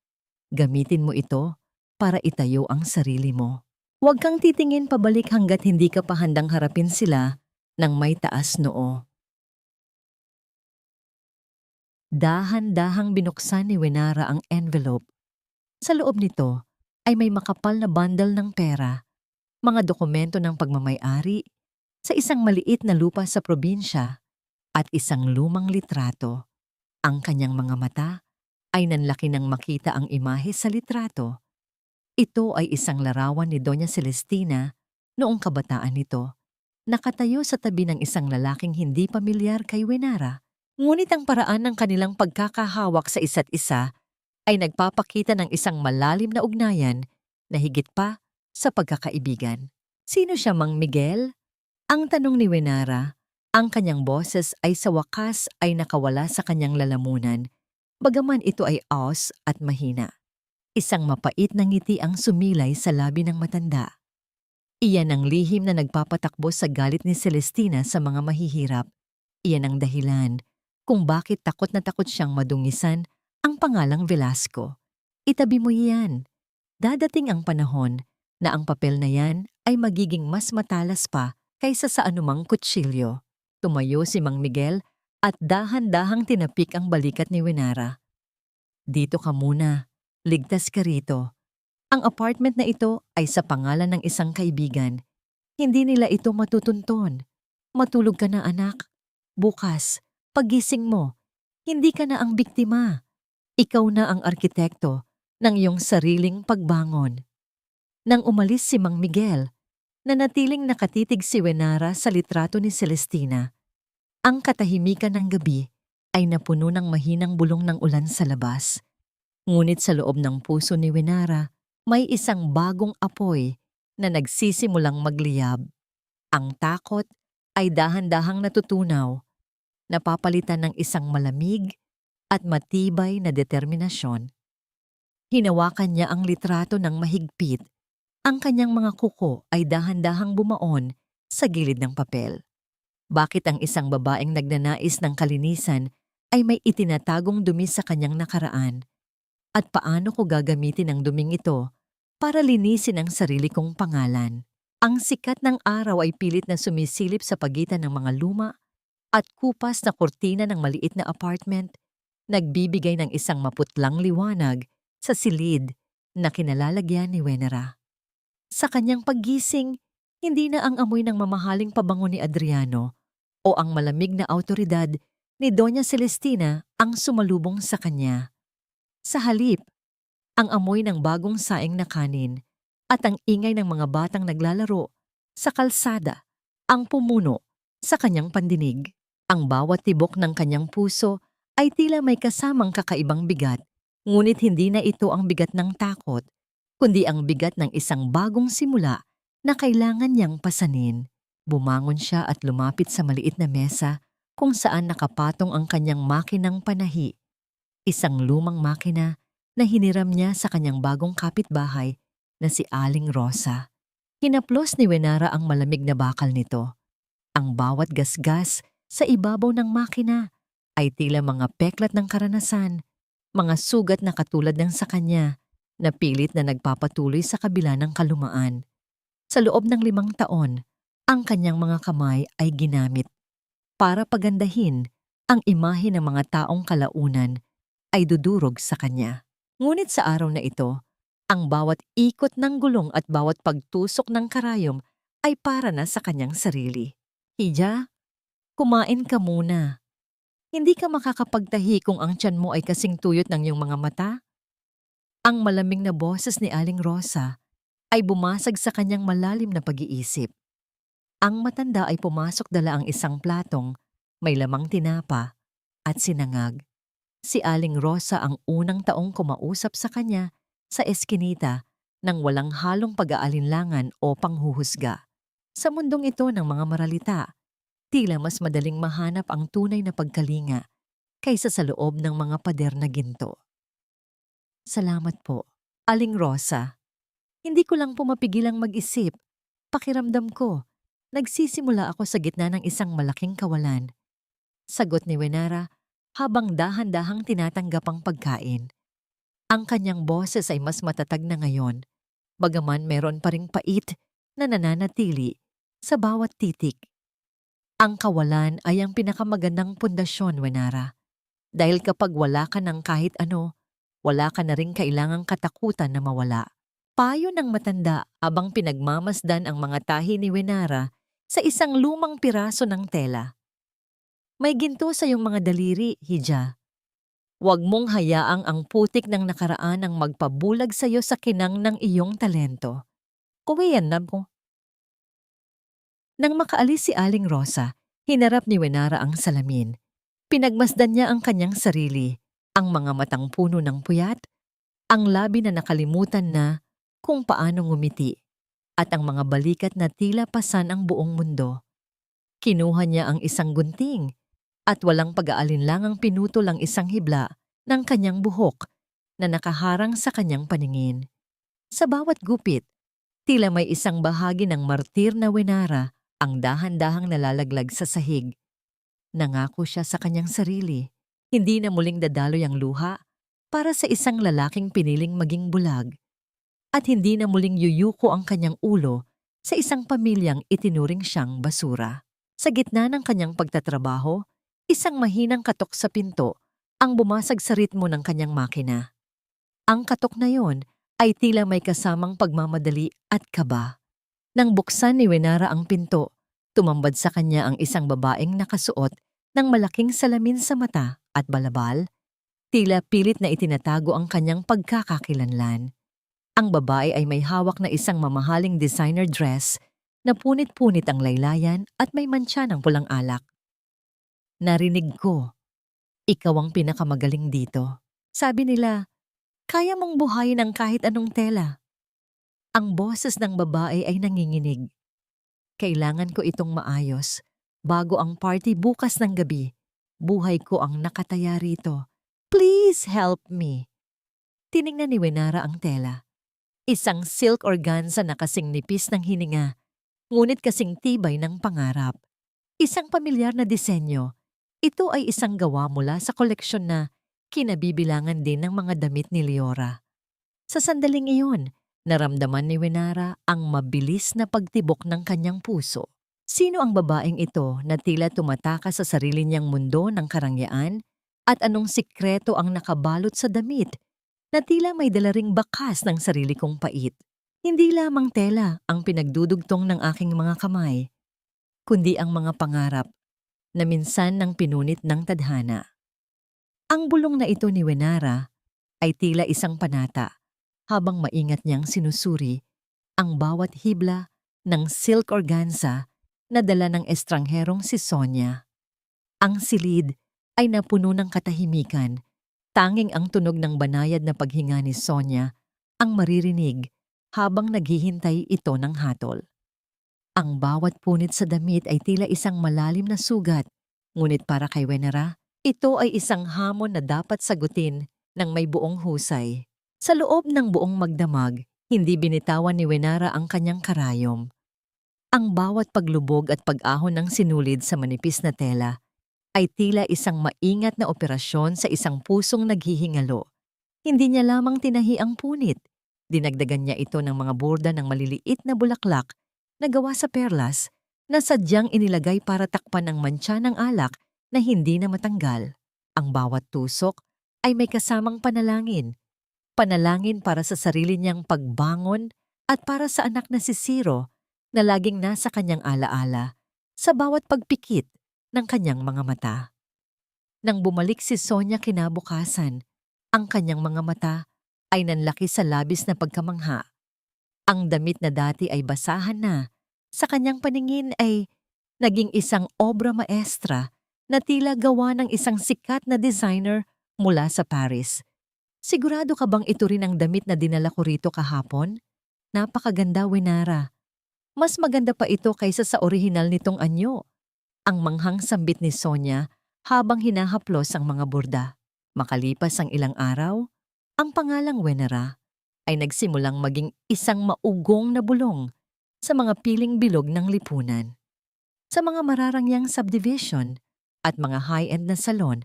Gamitin mo ito para itayo ang sarili mo. Huwag kang titingin pabalik hanggat hindi ka pa handang harapin sila ng may taas noo. Dahan-dahang binuksan ni Wenara ang envelope. Sa loob nito ay may makapal na bundle ng pera, mga dokumento ng pagmamay-ari sa isang maliit na lupa sa probinsya at isang lumang litrato. Ang kanyang mga mata ay nanlaki nang makita ang imahe sa litrato. Ito ay isang larawan ni Doña Celestina noong kabataan nito. Nakatayo sa tabi ng isang lalaking hindi pamilyar kay Wenara. Ngunit ang paraan ng kanilang pagkakahawak sa isa't isa ay nagpapakita ng isang malalim na ugnayan na higit pa sa pagkakaibigan. Sino siya, Mang Miguel? Ang tanong ni Wenara. Ang kanyang boses ay sa wakas ay nakawala sa kanyang lalamunan, bagaman ito ay aus at mahina. Isang mapait na ngiti ang sumilay sa labi ng matanda. Iyan ang lihim na nagpapatakbo sa galit ni Celestina sa mga mahihirap. Iyan ang dahilan kung bakit takot na takot siyang madungisan ang pangalang Velasco. Itabi mo yan. Dadating ang panahon na ang papel na yan ay magiging mas matalas pa kaysa sa anumang kutsilyo. Tumayo si Mang Miguel at dahan-dahang tinapik ang balikat ni Wenara. Dito ka muna. Ligtas ka rito. Ang apartment na ito ay sa pangalan ng isang kaibigan. Hindi nila ito matutunton. Matulog ka na, anak. Bukas, pagising mo, Hindi ka na ang biktima. Ikaw na ang arkitekto ng iyong sariling pagbangon. Nang umalis si Mang Miguel, nanatiling nakatitig si Wenara sa litrato ni Celestina. Ang katahimikan ng gabi ay napuno ng mahinang bulong ng ulan sa labas. Ngunit sa loob ng puso ni Wenara, may isang bagong apoy na nagsisimulang magliyab. Ang takot ay dahan-dahang natutunaw, napapalitan ng isang malamig at matibay na determinasyon. Hinawakan niya ang litrato ng mahigpit. Ang kanyang mga kuko ay dahan-dahang bumaon sa gilid ng papel. Bakit ang isang babaeng nagnanais ng kalinisan ay may itinatagong dumi sa kanyang nakaraan? At paano ko gagamitin ang duming ito para linisin ang sarili kong pangalan? Ang sikat ng araw ay pilit na sumisilip sa pagitan ng mga luma at kupas na kurtina ng maliit na apartment, nagbibigay ng isang maputlang liwanag sa silid na kinalalagyan ni Wenera. Sa kanyang paggising, hindi na ang amoy ng mamahaling pabango ni Adriano o ang malamig na awtoridad ni Doña Celestina ang sumalubong sa kanya. Sa halip, ang amoy ng bagong saing na kanin at ang ingay ng mga batang naglalaro sa kalsada ang pumuno sa kanyang pandinig. Ang bawat tibok ng kanyang puso ay tila may kasamang kakaibang bigat, ngunit hindi na ito ang bigat ng takot, kundi ang bigat ng isang bagong simula na kailangan niyang pasanin. Bumangon siya at lumapit sa maliit na mesa kung saan nakapatong ang kanyang makinang panahi. Isang lumang makina na hiniram niya sa kanyang bagong kapitbahay na si Aling Rosa. Hinaplos ni Wenara ang malamig na bakal nito. Ang bawat gasgas sa ibabaw ng makina ay tila mga peklat ng karanasan, mga sugat na katulad ng sa kanya, na pilit na nagpapatuloy sa kabila ng kalumaan. Sa loob ng 5 taon, ang kanyang mga kamay ay ginamit para pagandahin ang imahe ng mga taong kalaunan ay dudurog sa kanya. Ngunit sa araw na ito, ang bawat ikot ng gulong at bawat pagtusok ng karayom ay para na sa kanyang sarili. Hija, kumain ka muna. Hindi ka makakapagtahi kung ang tiyan mo ay kasing tuyot ng iyong mga mata. Ang malamig na boses ni Aling Rosa ay bumasag sa kanyang malalim na pag-iisip. Ang matanda ay pumasok dala ang isang platong may lamang tinapa at sinangag. Si Aling Rosa ang unang taong kumausap sa kanya sa eskinita nang walang halong pag-aalinlangan o panghuhusga. Sa mundong ito ng mga maralita, tila mas madaling mahanap ang tunay na pagkalinga kaysa sa loob ng mga pader na ginto. Salamat po, Aling Rosa. Hindi ko lang po mapigilang mag-isip. Pakiramdam ko, nagsisimula ako sa gitna ng isang malaking kawalan. Sagot ni Wenara habang dahan-dahang tinatanggap ang pagkain. Ang kanyang boses ay mas matatag na ngayon, bagaman meron pa ring pait na nananatili sa bawat titik. Ang kawalan ay ang pinakamagandang pundasyon, Wenara. Dahil kapag wala ka ng kahit ano, wala ka na ring kailangang katakutan na mawala. Payo ng matanda habang pinagmamasdan ang mga tahi ni Wenara sa isang lumang piraso ng tela. May ginto sa iyong mga daliri, Hija. Huwag mong hayaang ang putik ng nakaraan ang magpabulag sa iyo sa kinang ng iyong talento. Kuwiyan na mo. Nang makaalis si Aling Rosa, hinarap ni Wenara ang salamin. Pinagmasdan niya ang kanyang sarili, ang mga matang puno ng puyat, ang labi na nakalimutan na kung paano ngumiti, at ang mga balikat na tila pasan ang buong mundo. Kinuha niya ang isang gunting at walang pag-aalinlangang pinutol ang isang hibla ng kanyang buhok na nakaharang sa kanyang paningin. Sa bawat gupit, tila may isang bahagi ng martir na Wenara ang dahan-dahang nalalaglag sa sahig. Nangako siya sa kanyang sarili, hindi na muling dadaloy ang luha para sa isang lalaking piniling maging bulag. At hindi na muling yuyuko ang kanyang ulo sa isang pamilyang itinuring siyang basura. Sa gitna ng kanyang pagtatrabaho, isang mahinang katok sa pinto ang bumasag sa ritmo ng kanyang makina. Ang katok na yon ay tila may kasamang pagmamadali at kaba. Nang buksan ni Wenara ang pinto, tumambad sa kanya ang isang babaeng nakasuot ng malaking salamin sa mata at balabal, tila pilit na itinatago ang kanyang pagkakakilanlan. Ang babae ay may hawak na isang mamahaling designer dress na punit-punit ang laylayan at may mantsa ng pulang alak. Narinig ko, ikaw ang pinakamagaling dito. Sabi nila, kaya mong buhayin ang kahit anong tela. Ang boses ng babae ay nanginginig. Kailangan ko itong maayos. Bago ang party bukas ng gabi, buhay ko ang nakataya rito. Please help me. Tiningnan ni Wenara ang tela. Isang silk organza na kasing nipis ng hininga, ngunit kasing tibay ng pangarap. Isang pamilyar na disenyo. Ito ay isang gawa mula sa koleksyon na kinabibilangan din ng mga damit ni Leora. Sa sandaling iyon, naramdaman ni Wenara ang mabilis na pagtibok ng kanyang puso. Sino ang babaeng ito na tila tumatakas sa sarili niyang mundo ng karangyaan at anong sikreto ang nakabalot sa damit na tila may dala ring bakas ng sarili kong pait? Hindi lamang tela ang pinagdudugtong ng aking mga kamay, kundi ang mga pangarap na minsan nang pinunit ng tadhana. Ang bulong na ito ni Wenara ay tila isang panata habang maingat niyang sinusuri ang bawat hibla ng silk organza na dala ng estrangherong si Sonia. Ang silid ay napuno ng katahimikan, tanging ang tunog ng banayad na paghinga ni Sonia ang maririnig habang naghihintay ito ng hatol. Ang bawat punit sa damit ay tila isang malalim na sugat, ngunit para kay Wenara, ito ay isang hamon na dapat sagutin ng may buong husay. Sa loob ng buong magdamag, hindi binitawan ni Wenara ang kanyang karayom. Ang bawat paglubog at pag-ahon ng sinulid sa manipis na tela ay tila isang maingat na operasyon sa isang pusong naghihingalo. Hindi niya lamang tinahi ang punit, dinagdagan niya ito ng mga borda ng maliliit na bulaklak na gawa sa perlas na sadyang inilagay para takpan ang mantsa ng alak na hindi na matanggal. Ang bawat tusok ay may kasamang panalangin. Panalangin para sa sarili niyang pagbangon at para sa anak na si Ciro na laging nasa kanyang alaala sa bawat pagpikit ng kanyang mga mata. Nang bumalik si Sonia kinabukasan, ang kanyang mga mata ay nanlaki sa labis na pagkamangha. Ang damit na dati ay basahan na, sa kanyang paningin ay naging isang obra maestra na tila gawa ng isang sikat na designer mula sa Paris. Sigurado ka bang ito rin ang damit na dinala ko rito kahapon? Napakaganda, Wenara. Mas maganda pa ito kaysa sa orihinal nitong anyo. Ang manghang sambit ni Sonia habang hinahaplos ang mga burda. Makalipas ang ilang araw, ang pangalang Wenara ay nagsimulang maging isang maugong na bulong sa mga piling bilog ng lipunan. Sa mga mararangyang subdivision at mga high-end na salon,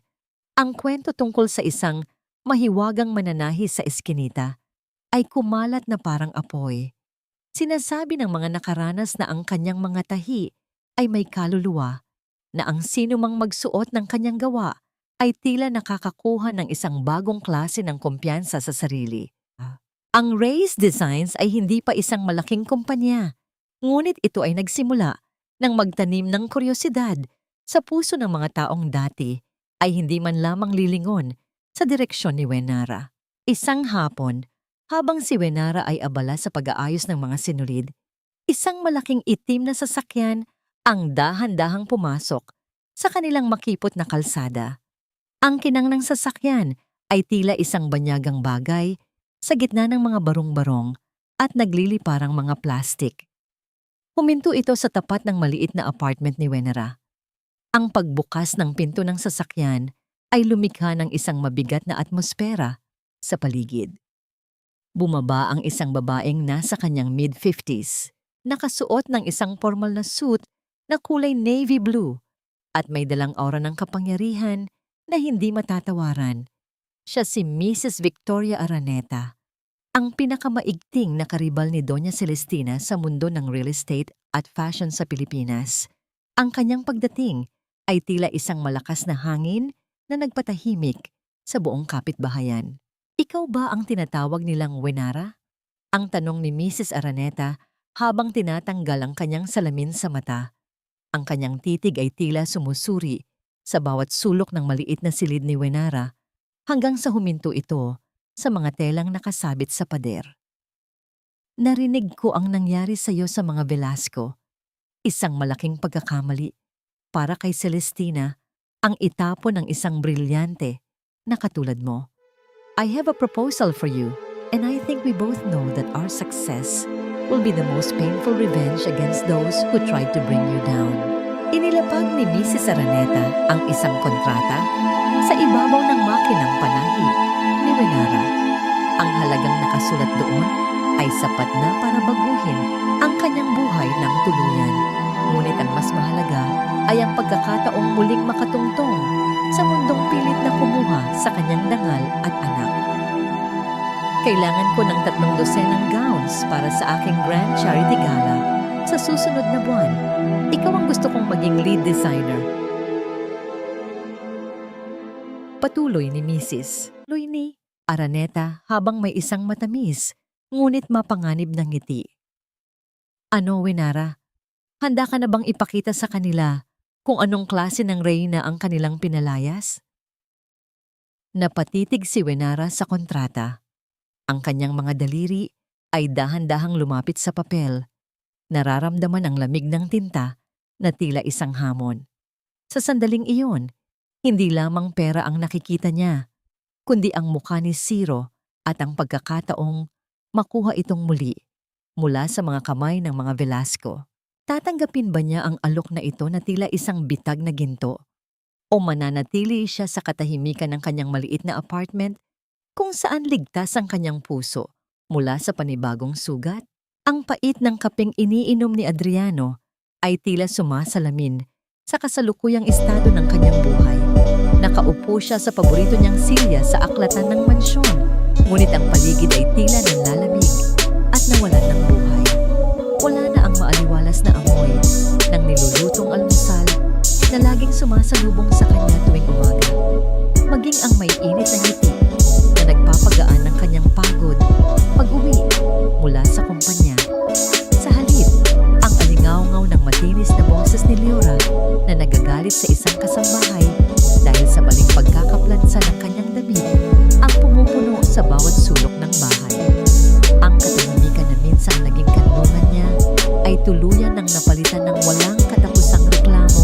ang kwento tungkol sa isang mahiwagang mananahi sa eskinita ay kumalat na parang apoy. Sinasabi ng mga nakaranas na ang kanyang mga tahi ay may kaluluwa, na ang sino mang magsuot ng kanyang gawa ay tila nakakakuha ng isang bagong klase ng kumpiyansa sa sarili. Ang Reyes Designs ay hindi pa isang malaking kumpanya, ngunit ito ay nagsimula nang magtanim ng kuryosidad sa puso ng mga taong dati ay hindi man lamang lilingon sa direksyon ni Wenara. Isang hapon, habang si Wenara ay abala sa pag-aayos ng mga sinulid, isang malaking itim na sasakyan ang dahan-dahang pumasok sa kanilang makipot na kalsada. Ang kinang ng sasakyan ay tila isang banyagang bagay sa gitna ng mga barong-barong at nagliliparang mga plastik. Huminto ito sa tapat ng maliit na apartment ni Wenara. Ang pagbukas ng pinto ng sasakyan ay lumikha ng isang mabigat na atmosfera sa paligid. Bumaba ang isang babaeng nasa kanyang mid-50s, nakasuot ng isang formal na suit na kulay navy blue at may dalang aura ng kapangyarihan na hindi matatawaran. Siya si Mrs. Victoria Araneta, ang pinakamaigting na karibal ni Doña Celestina sa mundo ng real estate at fashion sa Pilipinas. Ang kanyang pagdating ay tila isang malakas na hangin na nagpatahimik sa buong kapitbahayan. Ikaw ba ang tinatawag nilang Wenara? Ang tanong ni Mrs. Araneta habang tinatanggal ang kanyang salamin sa mata. Ang kanyang titig ay tila sumusuri sa bawat sulok ng maliit na silid ni Wenara hanggang sa huminto ito sa mga telang nakasabit sa pader. Narinig ko ang nangyari sa iyo sa mga Velasco. Isang malaking pagkakamali para kay Celestina ang itapon ng isang brilyante na katulad mo. I have a proposal for you, and I think we both know that our success will be the most painful revenge against those who tried to bring you down. Inilapag ni Mrs. Araneta ang isang kontrata sa ibabaw ng makinang panahi ni Wenara. Ang halagang nakasulat doon ay sapat na para baguhin ang kanyang buhay ng tuluyan. Ngunit ang mas mahalaga ay ang pagkakataong muling makatungtong sa mundong pilit na kumuha sa kanyang dangal at anak. Kailangan ko ng 3 dosenang gowns para sa aking grand charity gala sa susunod na buwan. Ikaw ang gusto kong maging lead designer. Patuloy ni Mrs. Luini Araneta habang may isang matamis, ngunit mapanganib na ngiti. Ano, Wenara? Handa ka na bang ipakita sa kanila kung anong klase ng reyna ang kanilang pinalayas? Napatitig si Wenara sa kontrata. Ang kanyang mga daliri ay dahan-dahang lumapit sa papel. Nararamdaman ang lamig ng tinta na tila isang hamon. Sa sandaling iyon, hindi lamang pera ang nakikita niya, kundi ang mukha ni Ciro at ang pagkakataong makuha itong muli mula sa mga kamay ng mga Velasco. Tatanggapin ba niya ang alok na ito na tila isang bitag na ginto? O mananatili siya sa katahimikan ng kanyang maliit na apartment kung saan ligtas ang kanyang puso mula sa panibagong sugat? Ang pait ng kapeng iniinom ni Adriano ay tila sumasalamin sa kasalukuyang estado ng kanyang buhay. Nakaupo siya sa paborito niyang silya sa aklatan ng mansyon, ngunit ang paligid ay tila nanlalamig at nawalan ng buhay. Wala na ang maaliwalas na amoy ng nilulutong almusal na laging sumasalubong sa kanya tuwing umaga. Maging ang may init na ngiti na nagpapagaan ng kanyang pagod pag-uwi mula sa kumpanya. Sa halip, ang alingaw-ngaw ng matinis na boses ni Leora na nagagalit sa isang kasambahay dahil sa maling pagkakaplansa ng kanyang damit ang pumupuno sa bawat sulok ng bahay. Ang katahimikan na minsang naging kanlungan niya ay tuluyan ng napalitan ng walang katapusang reklamo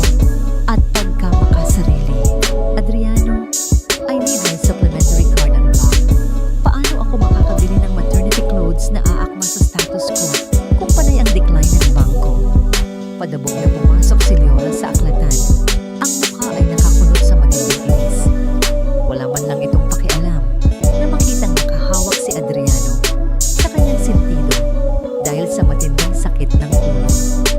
at pagkamakasarili. Adriano, I need my supplementary card unlocked. Paano ako makakabili ng maternity clothes na aakma sa status ko kung panay ang decline ng bangko? Padabog na pumasok si Leora sa aklatan. Ang mukha ay nakakunot sa matinding inis. Wala man lang itong pakialam na makitang nakahawak si Adriano sa kanyang sentido dahil sa matinding sakit ng ulo.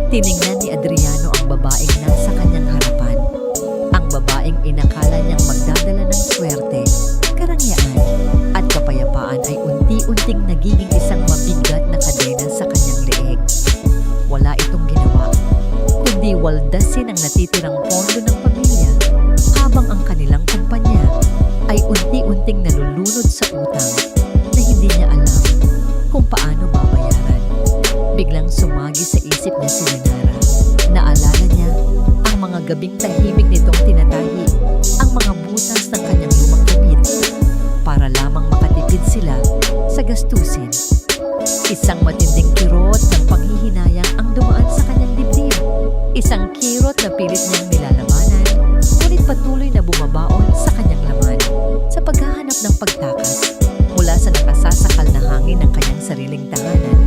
Tiningnan ni Adriano ang babaeng nasa kanyang harapan. Ang babaeng inakala niyang magdadala ng swerte, karangyaan at kapayapaan ay unti-unting nagiging isang mabigat na kadena sa kanyang leeg. Wala itong ginawa, kundi waldasin ang natitirang pondo ng pamilya habang ang kanilang kumpanya ay unti-unting nalulunod sa utang na hindi niya alam kung paano babayaran. Biglang sumagi sa isip niya si Wenara. Naalala niya ang mga gabing tahimik nitong tinatahi ang mga butas ng kanyang lumang damit para lamang makatipid sila sa gastusin. Isang matinding kirot ng panghihinayang ang dumaan sa kanyang dibdib. Isang kirot na pilit niyang nilalabanan, ngunit patuloy na bumabaon sa kanyang laman sa paghahanap ng pagtakas mula sa nakasasakal na hangin ng kanyang sariling tahanan.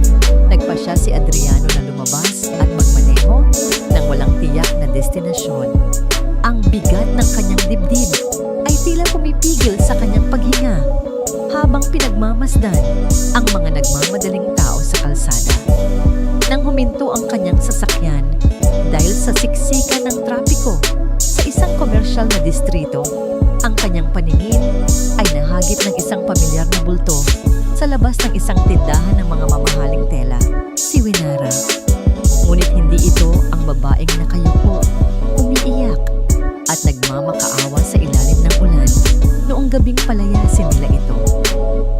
Nagpasya si Adriano na lumabas at magmaneho ng walang tiyak na destinasyon. Ang bigat ng kanyang dibdib ay tila pumipigil sa kanyang paghinga habang pinagmamasdan ang mga nagmamadaling tao sa kalsada. Nang huminto ang kanyang sasakyan dahil sa siksikan ng trapiko sa isang komersyal na distrito, ang kanyang paningin ay nahagip ng isang pamilyar na bulto sa labas ng isang tindahan ng mga mamahaling tela, si Wenara. Ngunit hindi ito ang babaeng nakayuko, umiiyak at nagmamakaawa sa ilalim ng ulan noong gabing palayasin nila ito.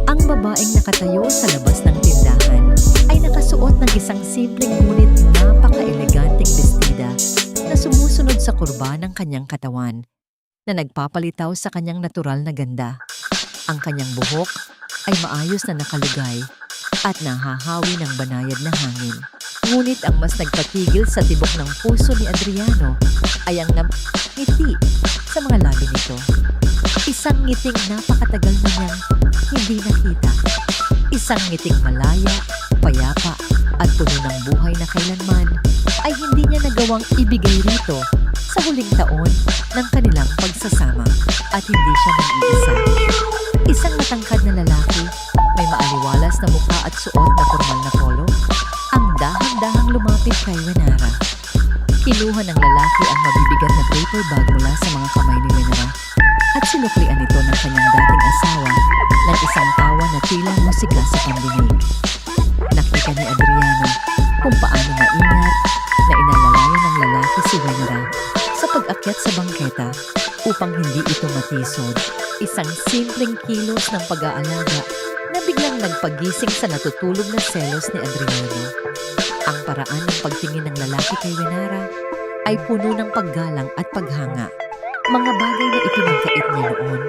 Ang babaeng nakatayo sa labas ng tindahan ay nakasuot ng isang simpleng ngunit napaka-eleganteng bestida na sumusunod sa kurba ng kanyang katawan na nagpapalitaw sa kanyang natural na ganda. Ang kanyang buhok ay maayos na nakalugay at nahahawi ng banayad na hangin. Ngunit ang mas nagpatigil sa tibok ng puso ni Adriano ay ang ngiti sa mga labi nito. Isang ngiting napakatagal na niyang hindi nakita. Isang ngiting malaya, payapa at puno ng buhay na kailanman ay hindi niya nagawang ibigay rito sa huling taon ng kanilang pagsasama at hindi siya nag-iisa. Isang matangkad na lalaki, may maaliwalas na mukha at suot na formal na polo, ang dahan-dahang lumapit kay Wenara. Kinuha ng lalaki ang mabibigat na paper bag mula sa mga kamay ni Wenara at sinuklian ito ng kanyang dating asawa ng isang tawa na tila musika sa pandinig. Nakita ni Adriano kung paano maingat na inalalayan ng lalaki si Wenara sa pag-akyat sa bangketa upang hindi ito matisod. Isang simpleng kilos ng pag-aalaga na biglang nagpagising sa natutulog na selos ni Adriano. Ang paraan ng pagtingin ng lalaki kay Wenara ay puno ng paggalang at paghanga. Mga bagay na ipinagkait niya noon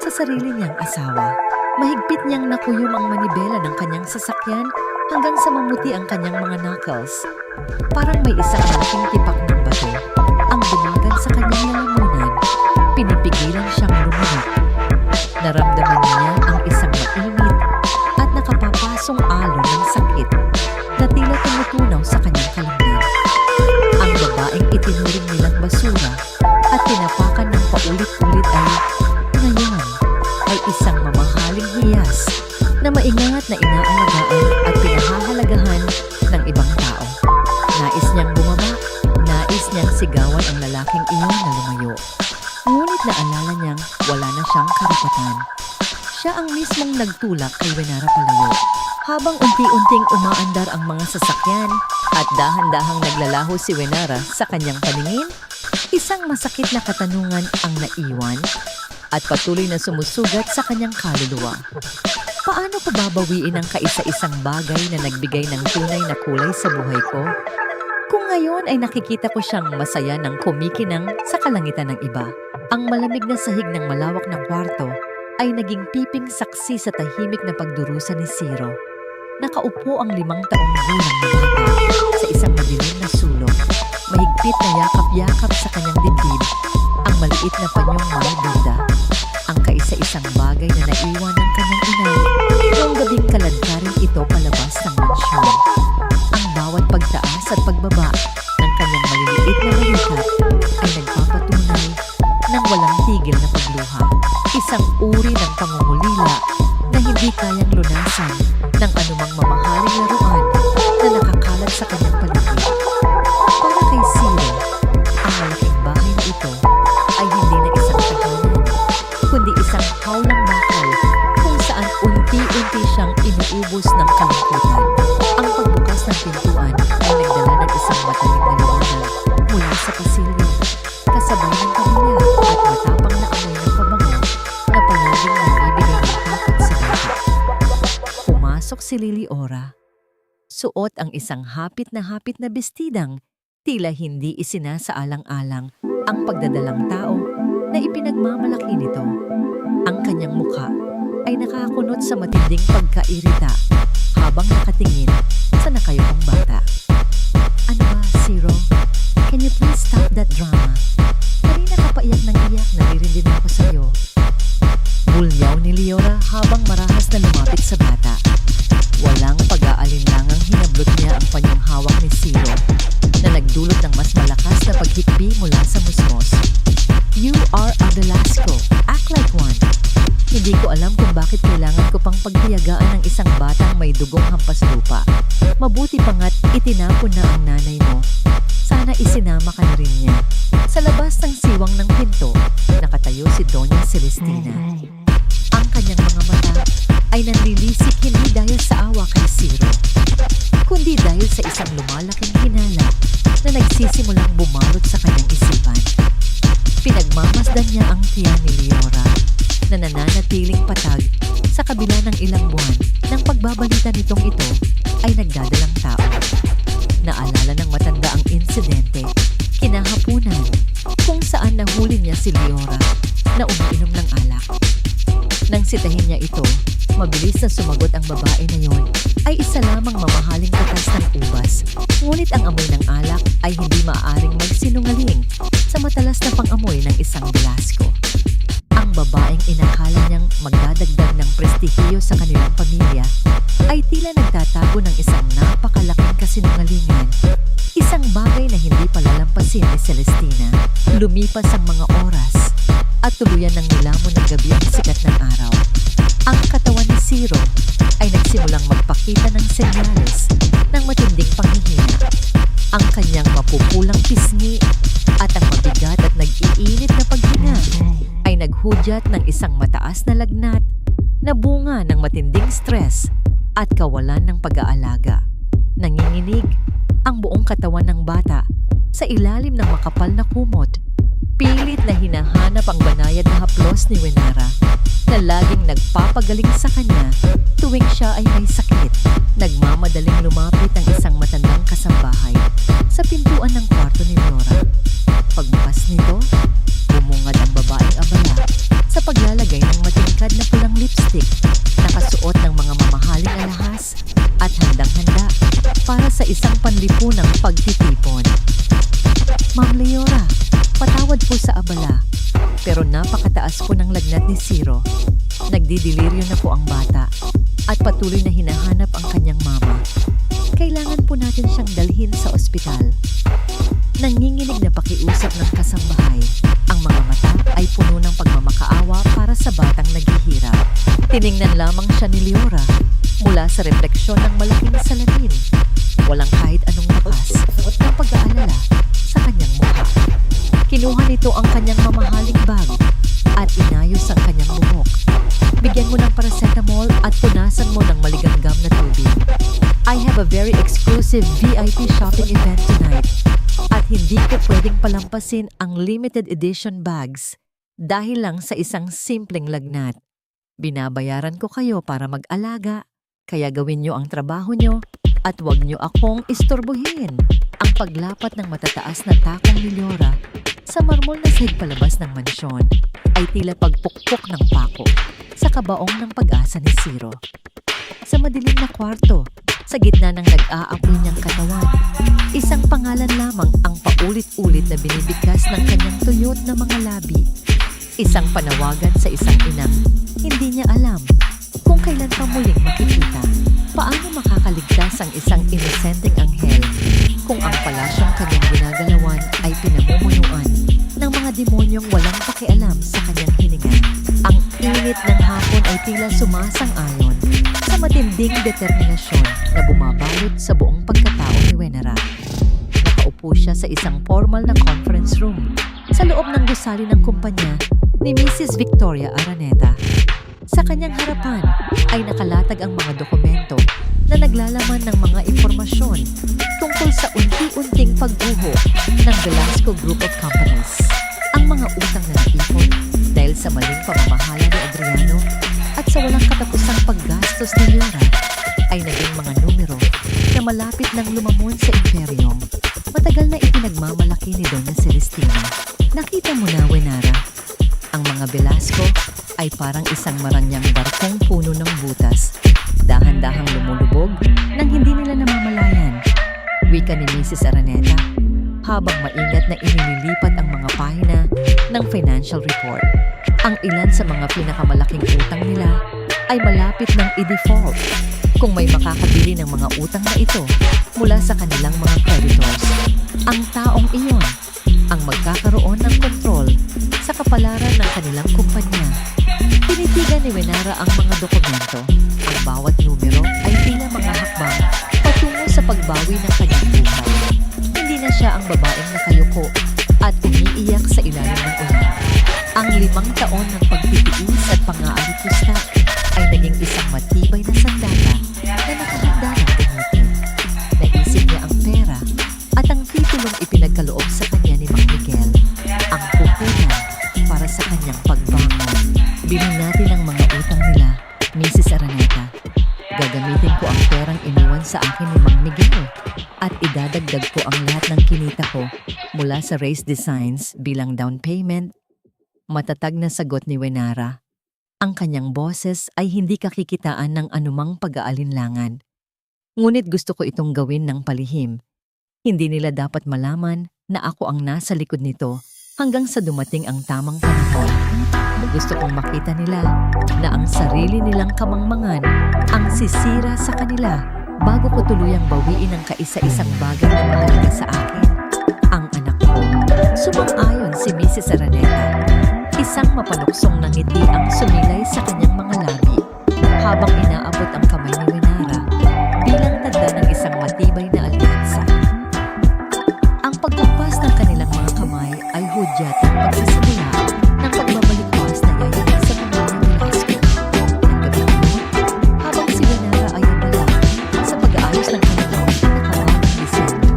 sa sarili niyang asawa. Mahigpit niyang nakuyom ang manibela ng kanyang sasakyan hanggang sa mamuti ang kanyang mga knuckles. Parang may isang malaking tipak ng bato ang dumagan sa kanyang lalamunan. Pinipigilan siyang lumunok. Naramdaman niya ang isang mainit at nakapapasong alon ng sakit na tila tumutunaw sa kanyang kalamnan. Ang babaeng itinuring nilang basura at tinapakan ng paulit-ulit ngayon ay isang mamahaling hiyas na maingat na inaalagaan at pinahahalagahan ng ibang tao. Nais niyang bumaba, nais niyang sigawan ang lalaking iyon na lumayo. Ngunit naalala niyang wala na siyang karapatan. Siya ang mismong nagtulak kay Wenara palayo. Habang unti-unting umaandar ang mga sasakyan at dahan-dahang naglalaho si Wenara sa kanyang paningin, isang masakit na katanungan ang naiwan at patuloy na sumusugat sa kanyang kaluluwa. Paano ko babawiin ang kaisa-isang bagay na nagbigay ng tunay na kulay sa buhay ko? Kung ngayon ay nakikita ko siyang masaya ng kumikinang sa kalangitan ng iba. Ang malamig na sahig ng malawak na kwarto ay naging piping saksi sa tahimik na pagdurusa ni Ciro. Nakaupo ang 5 taong gulang na bata sa isang madilim na sulok. Mahigpit na yakap-yakap sa kanyang dibdib ang maliit na panyong malabida. Ang kaisa-isang bagay na naiwan ng kanyang inay noong gabing kaladkarin ito palabas ng mansyon. Ang bawat pagtaas at pagbaba ng kanyang maliliit na balikat ay nagpapatunay ng walang tigil na pagluha. Isang uri ng pangungulila na hindi kayang lunasan ng anumang mamahaling laruan na nakakalat sa kanyang paligid. Para kay Ciro, ang malaking bahay na ito ay hindi na isang tahanan, kundi isang hawlang bakal kung saan unti-unti siyang inuubos ng kalungkutan. Ang pagbukas ng pintuan ay nagdala ng isang matalim na liwanag mula sa pasilyo, kasabay ng pamilya at matapang na amoy ng pabango na palaging nagbibigay ng takot sa bata. Pumasok si Liliora. Suot ang isang hapit na bestidang tila hindi isinasaalang-alang ang pagdadalang tao na ipinagmamalaki nito. Ang kanyang mukha ay nakakunot sa matinding pagkairita habang nakatingin sa nakayukong bata. Ano ba, Ciro? Can you please stop that drama? Kanina ka pa iyak ng iyak, naririn din ako sa'yo. Bulyaw ni Liora habang marahas na lumapit sa bata. Walang pag-aalinlangang hinablot niya ang panyong hawak ni Ciro na nagdulot ng mas malakas na paghikbi mula sa musmos. You are a Velasco. Act like one. Hindi ko alam kung bakit kailangan ko pang pagtiyagaan ng isang batang may dugong hampas lupa. Mabuti pa nga't itinapon na ang nanay mo. Sana isinama ka na rin niya. Sa labas ng siwang ng pinto, nakatayo si Doña Celestina. Ang kanyang mga mata ay nanlilisik hindi dahil sa awa kay Ciro, kundi dahil sa isang lumalaking hinala na nagsisimulang bumalot sa kanyang isipan. Pinagmamasdan niya ang tiyan ni Liora na nananatiling patag sa kabila ng ilang buwan ng pagbabalita nitong ito ay nagdadalang tao. Naalala ng matanda ang insidente kinahapunan kung saan nahuli niya si Liora bisitahin niya ito, mabilis na sumagot ang babae na yon. Ay isa lamang mamahaling katas ng ubas, ngunit ang amoy ng alak ay hindi maaaring magsinungaling sa matalas na pang-amoy ng isang Velasco. Ang babaeng inakala niyang magdadagdag ng prestihiyo sa kanilang pamilya ay tila nagtatago ng isang napakalaking kasinungalingan. Isang bagay na hindi palalampasin ni Celestina. Lumipas ang mga oras at tuluyan ng nilamon ng gabi ang sikat ng araw. Ang katawan ni Ciro ay nagsimulang magpakita ng senyales ng matinding panghihina. Ang kanyang mapupulang pisngi at ang mabigat at nag-iinit na paghinga ay naghudyat ng isang mataas na lagnat na bunga ng matinding stress at kawalan ng pag-aalaga. Nanginginig ang buong katawan ng bata sa ilalim ng makapal na kumot. Pilit na hinahanap ang banayad na haplos ni Wenara na laging nagpapagaling sa kanya tuwing siya ay may sakit. Nagmamadaling lumapit ang isang matandang kasambahay sa pintuan ng kwarto ni Nora. Pagbukas nito, bumungad ang babaeng abala sa paglalagay ng matingkad na pulang lipstick, nakasuot ng mga mamahaling alahas at handang-handa para sa isang panlipunang pagtitipon. Ma'am Leora, patawad po sa abala, pero napakataas po ng lagnat ni Ciro. Nagdidiliryo na po ang bata at patuloy na hinahanap ang kanyang mama. Kailangan po natin siyang dalhin sa ospital. Nanginginig na pakiusap ng kasambahay. Ang mga mata ay puno ng pagmamakaawa para sa batang naghihirap. Tiningnan lamang siya ni Leora mula sa refleksyon ng malaking salamin. Walang kahit anong lakas ng pag-aalala sa kanyang mukha. Kinuha nito ang kanyang mamahaling bag at inayos ang kanyang buhok. Bigyan mo ng paracetamol at punasan mo ng maligamgam na tubig. I have a very exclusive VIP shopping event tonight at hindi ko pwedeng palampasin ang limited edition bags dahil lang sa isang simpleng lagnat. Binabayaran ko kayo para mag-alaga, kaya gawin nyo ang trabaho nyo at huwag nyo akong istorbohin. Ang paglapat ng matataas na takong ni Leora sa marmol na sahig palabas ng mansyon ay tila pagpukpok ng pako sa kabaong ng pag-asa ni Ciro. Sa madilim na kwarto, sa gitna ng nag-aapoy niyang katawan, isang pangalan lamang ang paulit-ulit na binibigkas ng kanyang tuyot na mga labi. Isang panawagan sa isang inang hindi niya alam kung kailan pa muling makikita. Paano makakaligtas ang isang inosenteng anghel kung ang palasyong kanyang ginagalawan ay pinamumunuan ng mga demonyong walang pakialam sa kanyang hininga? Ang init ng hapon ay tila sumasang-ayon sa matinding determinasyon na bumabalot sa buong pagkatao ni Wenara. Nakaupo siya sa isang formal na conference room sa loob ng gusali ng kumpanya ni Mrs. Victoria Araneta. Sa kanyang harapan ay nakalatag ang mga dokumento na naglalaman ng mga impormasyon tungkol sa unti-unting pagguho ng Velasco Group of Companies. Ang mga utang na naipon dahil sa maling pamamahala ni Adriano at sa walang katapusang paggastos ni Leora ay naging mga numero na malapit ng lumamon sa imperyong matagal na ipinagmamalaki ni Donna Celestina. Nakita mo na, Wenara, ang mga Velasco ay parang isang maranyang barkong puno ng butas, dahan-dahang lumulubog nang hindi nila namamalayan. Wika ni Mrs. Araneta habang maingat na inililipat ang mga pahina ng financial report. Ang ilan sa mga pinakamalaking utang nila ay malapit ng i-default kung may makakabili ng mga utang na ito mula sa kanilang mga creditors. Ang taong iyon ang magkakaroon ng kontrol sa kapalaran ng kanilang kumpanya. Tinitigan ni Wenara ang mga dokumento. Ang bawat numero ay tila mga hakbang patungo sa pagbawi ng kanyang buhay. Hindi na siya ang babaeng nakayuko at umiiyak sa ilalim ng ulan. Ang 5 taon ng pagtitiis at pang-aalikusta ay naging isang matibay na sandata na nakahanda ng tumutin. Naisip niya ang pera at ang titulong ipinagkaloob sa kanya ni Mang Miguel, ang pupunan para sa kanyang pagbangon. Bilhin natin ang mga utang nila, Mrs. Araneta. Gagamitin ko ang perang iniwan sa akin ni Mang Miguel at idadagdag ko ang lahat ng kinita ko mula sa Race Designs bilang down payment. Matatag na sagot ni Wenara. Ang kanyang boses ay hindi kakikitaan ng anumang pag-aalinlangan. Ngunit gusto ko itong gawin ng palihim. Hindi nila dapat malaman na ako ang nasa likod nito hanggang sa dumating ang tamang panahon. Gusto kong makita nila na ang sarili nilang kamangmangan ang sisira sa kanila bago ko tuluyang bawiin ang kaisa-isang bagay na mahalaga sa akin. Ang anak ko. Sumang-ayon si Mrs. Araneta. Isang mapanuksong na ngiti ang sumilay sa kanyang mga labi habang inaabot ang kamay ni Winara bilang tanda ng isang matibay na alyansa. Ang pagkumpas ng kanilang mga kamay ay hudyat ng pagsisimula ng pagbabalikwas na yayanig sa pamilya ni Velasco. Ang gabi yun, habang si Winara ay abala sa pag-aayos ng kanilang pinakawawang disenyo,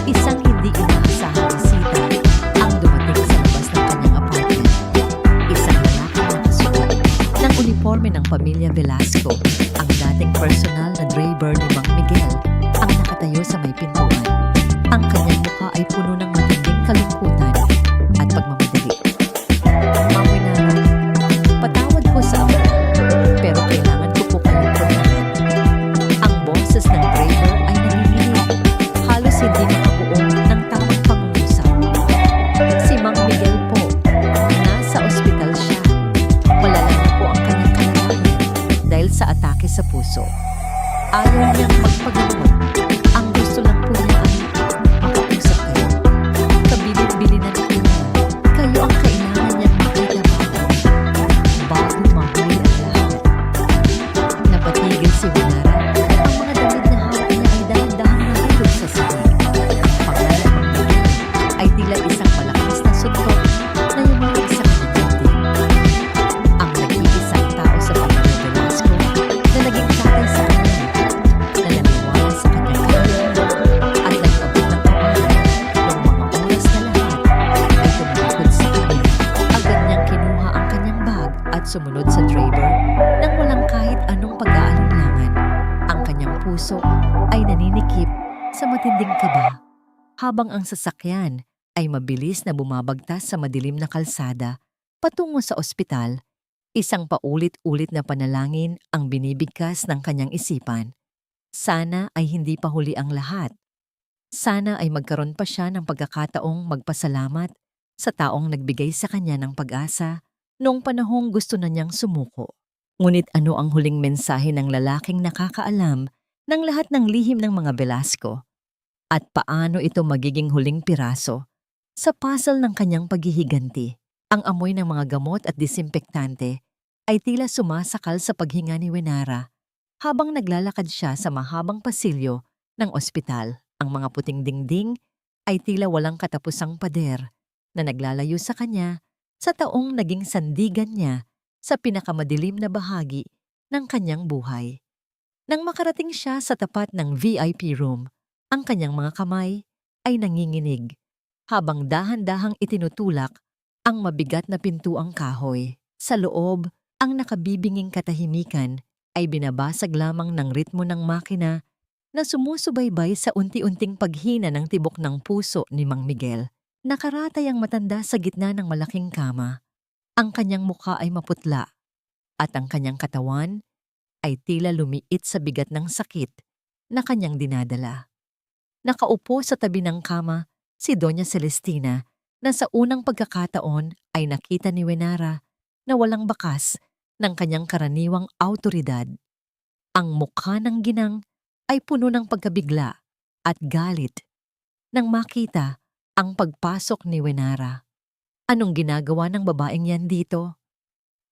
isang hindi inaasahang bisita ang dumating sa labas ng kanyang apartment. Isang lalaking nakasuot ng uniforme ng pamilya Velasco, ang dating personal na driver ni Mang Miguel, ang nakatayo sa may pintuan. Ang kanyang mukha ay puno ng matinding kalungkutan at pagmamadali. Ma'am Winara, patawad ko sa ama, pero kailangan ko po kayong puntahan. Ang boses ng driver ay nanginginig, halos hindi makabuo ng tamang pangungusap. Si Mang Miguel po, nasa ospital siya. Malala na po ang kanyang kalagayan dahil sa atake sa puso. Ayaw niyang magpagamot. Ang gusto lang po niya ay makausap kayo. Kabilit-bilinan po niya. Kayo ang kailangan niyang makita bago mahuli ang lahat. Napatigil si Winara. Ang mga damit na hawak niya ay dahan-dahan nahulog sa sahig. Ang pangalan ng Miguel ay tila isang malakas na suntok na yumalig sa kanyang dibdib. Ang nag-iisang tao sa pamilya Velasco na naging tatay sa kanya, na naniwala sa kanyang kailangan at nag-abot ng kapalan ng mga oras na lahat ay tumalikod sa kanya. Agad niyang kinuha ang kanyang bag at sumunod sa driver nang walang kahit anong pag-aalinlangan. Ang kanyang puso ay naninikip sa matinding kaba habang ang sasakyan ay mabilis na bumabagtas sa madilim na kalsada patungo sa ospital. Isang paulit-ulit na panalangin ang binibigkas ng kanyang isipan. Sana ay hindi pa huli ang lahat. Sana ay magkaroon pa siya ng pagkakataong magpasalamat sa taong nagbigay sa kanya ng pag-asa noong panahong gusto na niyang sumuko. Ngunit ano ang huling mensahe ng lalaking nakakaalam ng lahat ng lihim ng mga Velasco? At paano ito magiging huling piraso sa puzzle ng kanyang paghihiganti? Ang amoy ng mga gamot at disinfektante ay tila sumasakal sa paghinga ni Winara habang naglalakad siya sa mahabang pasilyo ng ospital. Ang mga puting dingding ay tila walang katapusang pader na naglalayo sa kanya sa taong naging sandigan niya sa pinakamadilim na bahagi ng kanyang buhay. Nang makarating siya sa tapat ng VIP room, ang kanyang mga kamay ay nanginginig habang dahan-dahang itinutulak ang mabigat na pintuang kahoy. Sa loob, ang nakabibinging katahimikan ay binabasag lamang ng ritmo ng makina na sumusubaybay sa unti-unting paghina ng tibok ng puso ni Mang Miguel. Nakaratay ang matanda sa gitna ng malaking kama. Ang kanyang mukha ay maputla at ang kanyang katawan ay tila lumiit sa bigat ng sakit na kanyang dinadala. Nakaupo sa tabi ng kama si Doña Celestina na sa unang pagkakataon ay nakita ni Winara na walang bakas ng kanyang karaniwang awtoridad. Ang mukha ng ginang ay puno ng pagkabigla at galit nang makita ang pagpasok ni Winara. Anong ginagawa ng babaeng yan dito?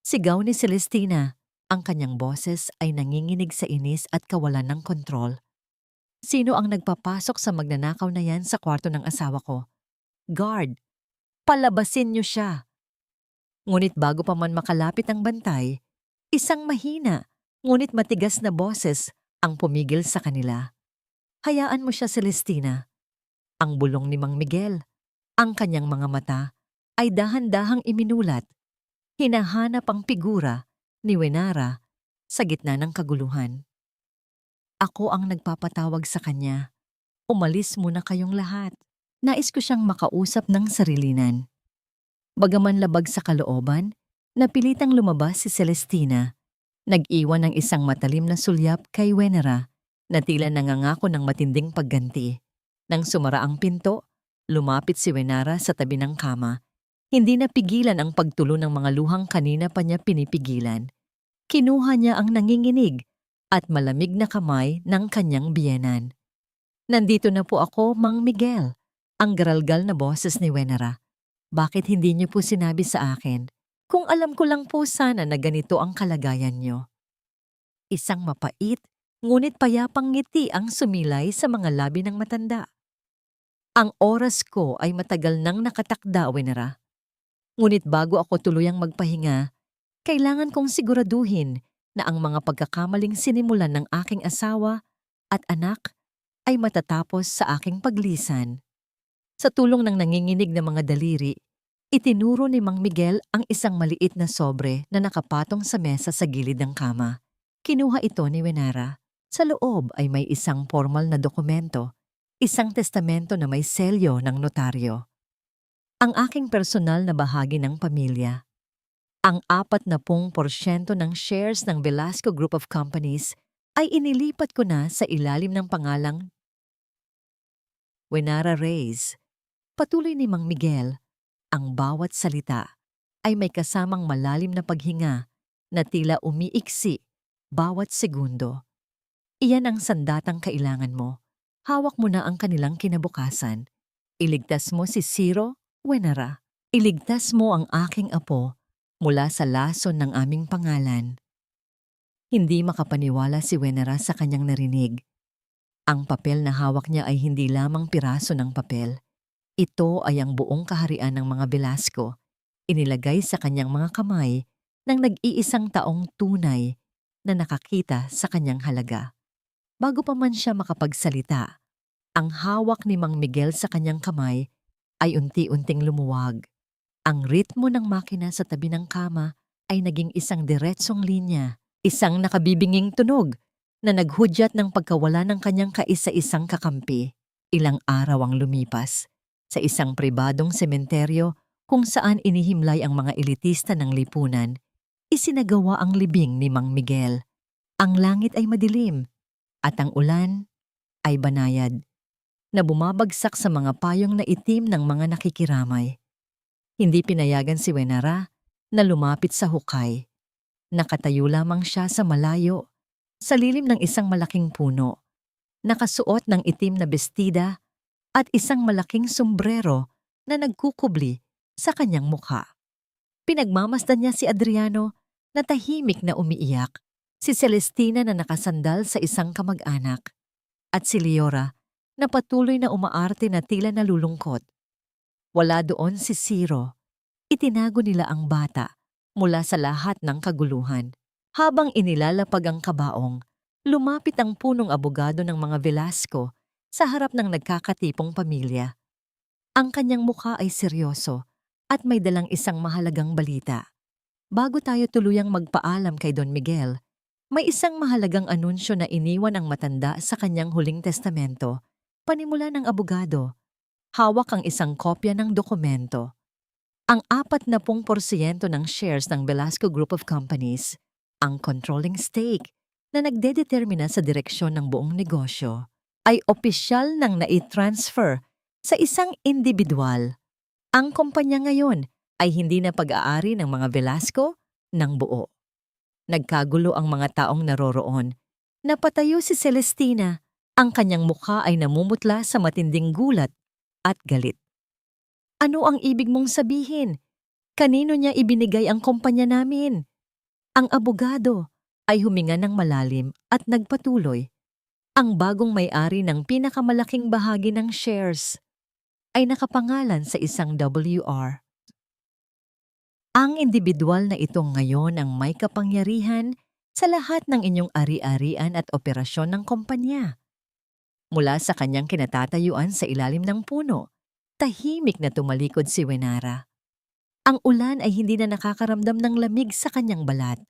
Sigaw ni Celestina. Ang kanyang boses ay nanginginig sa inis at kawalan ng kontrol. Sino ang nagpapasok sa magnanakaw na yan sa kwarto ng asawa ko? Guard, palabasin niyo siya. Ngunit bago pa man makalapit ang bantay, isang mahina ngunit matigas na boses ang pumigil sa kanila. Hayaan mo siya, Celestina. Ang bulong ni Mang Miguel, ang kanyang mga mata ay dahan-dahang iminulat. Hinahanap ang figura ni Winara sa gitna ng kaguluhan. Ako ang nagpapatawag sa kanya. Umalis muna kayong lahat. Nais ko siyang makausap ng sarilinan. Bagaman labag sa kalooban, Napilitang lumabas si Celestina. Nag-iwan ng isang matalim na sulyap kay Wenera na tila nangangako ng matinding pagganti. Nang sumara ang pinto, lumapit si Wenera sa tabi ng kama. Hindi napigilan ang pagtulo ng mga luhang kanina pa niya pinipigilan. Kinuha niya ang nanginginig at malamig na kamay ng kanyang biyenan. "Nandito na po ako, Mang Miguel," ang garalgal na boses ni Wenera. "Bakit hindi niyo po sinabi sa akin? Kung alam ko lang po sana na ganito ang kalagayan niyo." Isang mapait, ngunit payapang ngiti ang sumilay sa mga labi ng matanda. "Ang oras ko ay matagal nang nakatakda, Wenera. Ngunit bago ako tuluyang magpahinga, kailangan kong siguraduhin na ang mga pagkakamaling sinimulan ng aking asawa at anak ay matatapos sa aking paglisan." Sa tulong ng nanginginig na mga daliri, itinuro ni Mang Miguel ang isang maliit na sobre na nakapatong sa mesa sa gilid ng kama. Kinuha ito ni Wenera. Sa loob ay may isang formal na dokumento, isang testamento na may selyo ng notaryo. "Ang aking personal na bahagi ng pamilya. Ang 40% ng shares ng Velasco Group of Companies ay inilipat ko na sa ilalim ng pangalang Wenera Reyes." Patuloy ni Mang Miguel, ang bawat salita ay may kasamang malalim na paghinga na tila umiiksi bawat segundo. "Iyan ang sandatang kailangan mo. Hawak mo na ang kanilang kinabukasan. Iligtas mo si Ciro, Wenera. Iligtas mo ang aking apo mula sa lason ng aming pangalan." Hindi makapaniwala si Wenera sa kanyang narinig. Ang papel na hawak niya ay hindi lamang piraso ng papel. Ito ay ang buong kaharian ng mga Velasco, inilagay sa kanyang mga kamay ng nag-iisang taong tunay na nakakita sa kanyang halaga. Bago pa man siya makapagsalita, ang hawak ni Mang Miguel sa kanyang kamay ay unti-unting lumuwag. Ang ritmo ng makina sa tabi ng kama ay naging isang diretsong linya, isang nakabibinging tunog na naghudyat ng pagkawala ng kanyang kaisa-isang kakampi. Ilang araw ang lumipas. Sa isang pribadong sementeryo kung saan inihimlay ang mga elitista ng lipunan, isinagawa ang libing ni Mang Miguel. Ang langit ay madilim at ang ulan ay banayad na bumabagsak sa mga payong na itim ng mga nakikiramay. Hindi pinayagan si Wenera na lumapit sa hukay. Nakatayo lamang siya sa malayo, sa lilim ng isang malaking puno, nakasuot ng itim na bestida at isang malaking sombrero na nagkukubli sa kanyang mukha. Pinagmamasdan niya si Adriano na tahimik na umiiyak, si Celestina na nakasandal sa isang kamag-anak, at si Leora na patuloy na umaarte na tila nalulungkot. Wala doon si Ciro. Itinago nila ang bata mula sa lahat ng kaguluhan. Habang inilalapag ang kabaong, lumapit ang punong abogado ng mga Velasco sa harap ng nagkakatipong pamilya. Ang kanyang mukha ay seryoso at may dalang isang mahalagang balita. Bago tayo tuluyang magpaalam kay Don Miguel, may isang mahalagang anunsyo na iniwan ang matanda sa kanyang huling testamento. Panimula ng abogado, hawak ang isang kopya ng dokumento. Ang 40% ng shares ng Velasco Group of Companies, ang controlling stake na nagdedetermina sa direksyon ng buong negosyo, ay opisyal nang nai-transfer sa isang individual. Ang kumpanya ngayon ay hindi na pag-aari ng mga Velasco ng buo. Nagkagulo ang mga taong naroroon. Napatayo si Celestina. Ang kanyang mukha ay namumutla sa matinding gulat at galit. "Ano ang ibig mong sabihin? Kanino niya ibinigay ang kumpanya namin?" Ang abogado ay huminga ng malalim at nagpatuloy. "Ang bagong may-ari ng pinakamalaking bahagi ng shares ay nakapangalan sa isang WR. Ang individual na ito ngayon ang may kapangyarihan sa lahat ng inyong ari-arian at operasyon ng kumpanya." Mula sa kanyang kinatatayuan sa ilalim ng puno, tahimik na tumalikod si Wenera. Ang ulan ay hindi na nakakaramdam ng lamig sa kanyang balat.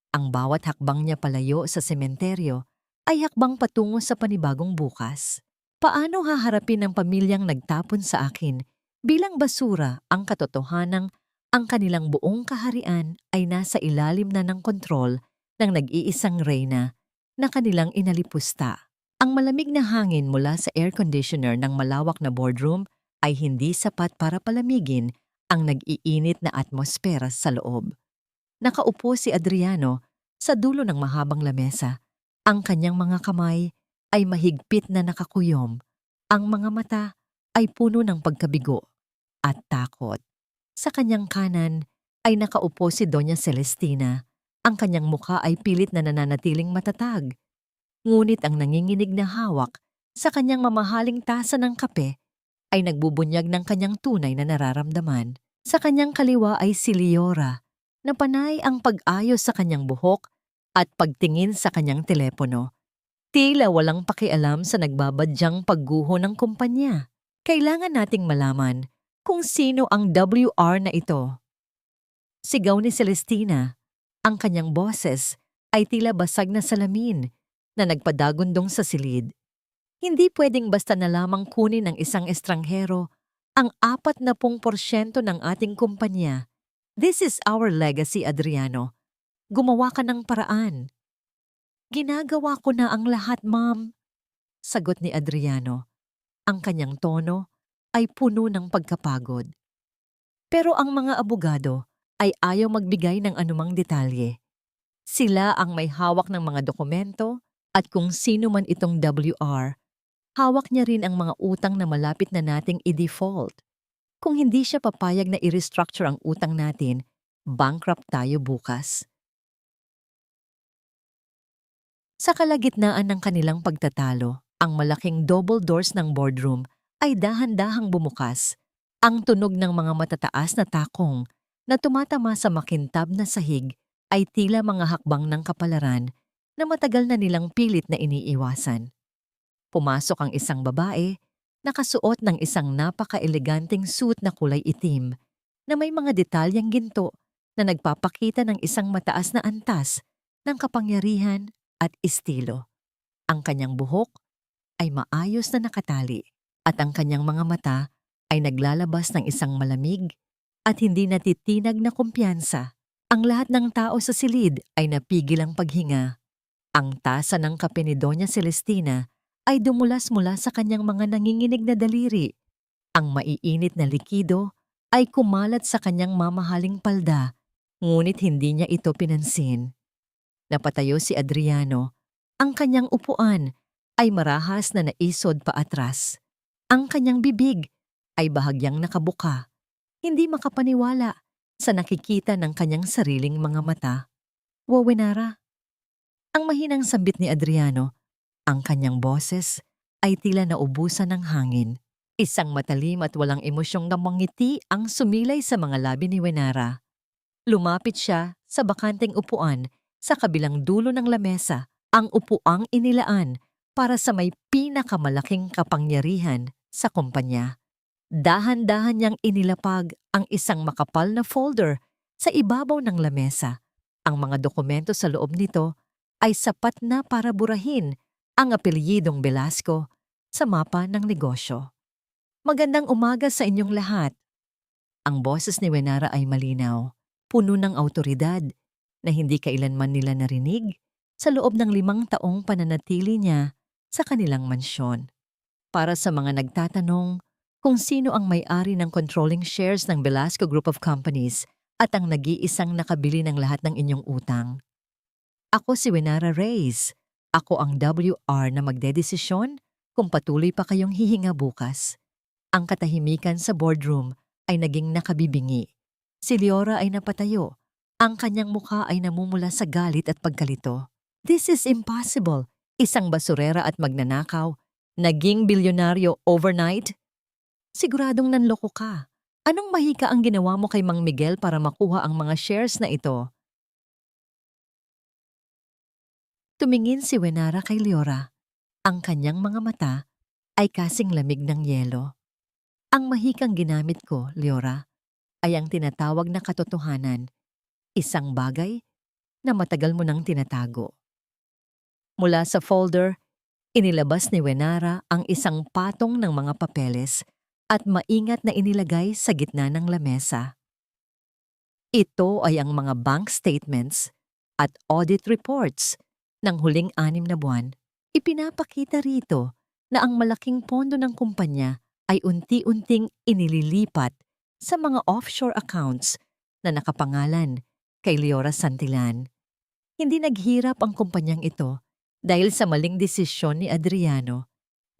Ang bawat hakbang niya palayo sa sementeryo ay hakbang patungo sa panibagong bukas. Paano haharapin ng pamilyang nagtapon sa akin bilang basura ang katotohanang Ang kanilang buong kaharian ay nasa ilalim na ng kontrol ng nag-iisang reyna na kanilang inalipusta. Ang malamig na hangin mula sa air conditioner ng malawak na boardroom ay hindi sapat para palamigin ang nag-iinit na atmosfera sa loob. Nakaupo si Adriano sa dulo ng mahabang lamesa. Ang kanyang mga kamay ay mahigpit na nakakuyom. Ang mga mata ay puno ng pagkabigo at takot. Sa kanyang kanan ay nakaupo si Doña Celestina. Ang kanyang mukha ay pilit na nananatiling matatag. Ngunit ang nanginginig na hawak sa kanyang mamahaling tasa ng kape ay nagbubunyag ng kanyang tunay na nararamdaman. Sa kanyang kaliwa ay si Leora, na panay ang pag-ayos sa kanyang buhok at pagtingin sa kanyang telepono. Tila walang pakialam sa nagbabadyang pagguho ng kumpanya. Kailangan nating malaman kung sino ang WR na ito. Sigaw ni Celestina. Ang kanyang boses ay tila basag na salamin na nagpadagundong sa silid. Hindi pwedeng basta na lamang kunin ng isang estranghero ang 40% ng ating kumpanya. This is our legacy, Adriano. Gumawa ka ng paraan. Ginagawa ko na ang lahat, ma'am. Sagot ni Adriano. Ang kanyang tono ay puno ng pagkapagod. Pero ang mga abogado ay ayaw magbigay ng anumang detalye. Sila ang may hawak ng mga dokumento at kung sino man itong WR, hawak niya rin ang mga utang na malapit na nating i-default. Kung hindi siya papayag na i-restructure ang utang natin, bankrupt tayo bukas. Sa kalagitnaan ng kanilang pagtatalo, ang malaking double doors ng boardroom ay dahan-dahang bumukas. Ang tunog ng mga matataas na takong na tumatama sa makintab na sahig ay tila mga hakbang ng kapalaran na matagal na nilang pilit na iniiwasan. Pumasok ang isang babae, nakasuot ng isang napaka-eleganteng suit na kulay itim na may mga detalyeng ginto na nagpapakita ng isang mataas na antas ng kapangyarihan at estilo. Ang kanyang buhok ay maayos na nakatali at ang kanyang mga mata ay naglalabas ng isang malamig at hindi natitinag na kumpiyansa. Ang lahat ng tao sa silid ay napigil ang paghinga. Ang tasa ng kape ni Doña Celestina ay dumulas mula sa kanyang mga nanginginig na daliri. Ang maiinit na likido ay kumalat sa kanyang mamahaling palda, ngunit hindi niya ito pinansin. Napatayo si Adriano. Ang kanyang upuan ay marahas na naisod pa atras. Ang kanyang bibig ay bahagyang nakabuka. Hindi makapaniwala sa nakikita ng kanyang sariling mga mata. Wenara. Ang mahinang sambit ni Adriano, ang kanyang boses ay tila naubusan ng hangin. Isang matalim at walang emosyong namangiti ang sumilay sa mga labi ni Wenara. Lumapit siya sa bakanteng upuan sa kabilang dulo ng lamesa, ang upuang inilaan para sa may pinakamalaking kapangyarihan sa kumpanya. Dahan-dahan niyang inilapag ang isang makapal na folder sa ibabaw ng lamesa. Ang mga dokumento sa loob nito ay sapat na para burahin ang apelyidong Velasco sa mapa ng negosyo. Magandang umaga sa inyong lahat. Ang boses ni Wenara ay malinaw, puno ng awtoridad na hindi kailanman nila narinig sa loob ng 5 taong pananatili niya sa kanilang mansyon. Para sa mga nagtatanong kung sino ang may-ari ng controlling shares ng Velasco Group of Companies at ang nag-iisang nakabili ng lahat ng inyong utang. Ako si Wenara Reyes. Ako ang WR na magdedesisyon kung patuloy pa kayong hihinga bukas. Ang katahimikan sa boardroom ay naging nakabibingi. Si Leora ay napatayo. Ang kanyang mukha ay namumula sa galit at pagkalito. This is impossible. Isang basurera at magnanakaw, naging bilyonaryo overnight? Siguradong nanloko ka. Anong mahika ang ginawa mo kay Mang Miguel para makuha ang mga shares na ito? Tumingin si Wenara kay Leora. Ang kanyang mga mata ay kasing lamig ng yelo. Ang mahikang ginamit ko, Leora, ay ang tinatawag na katotohanan. Isang bagay na matagal mo nang tinatago. Mula sa folder, inilabas ni Wenara ang isang patong ng mga papeles at maingat na inilagay sa gitna ng lamesa. Ito ay ang mga bank statements at audit reports ng huling 6 na buwan. Ipinapakita rito na ang malaking pondo ng kumpanya ay unti-unting inililipat sa mga offshore accounts na nakapangalan kay Liora Santillan. Hindi naghirap ang kumpanyang ito dahil sa maling desisyon ni Adriano.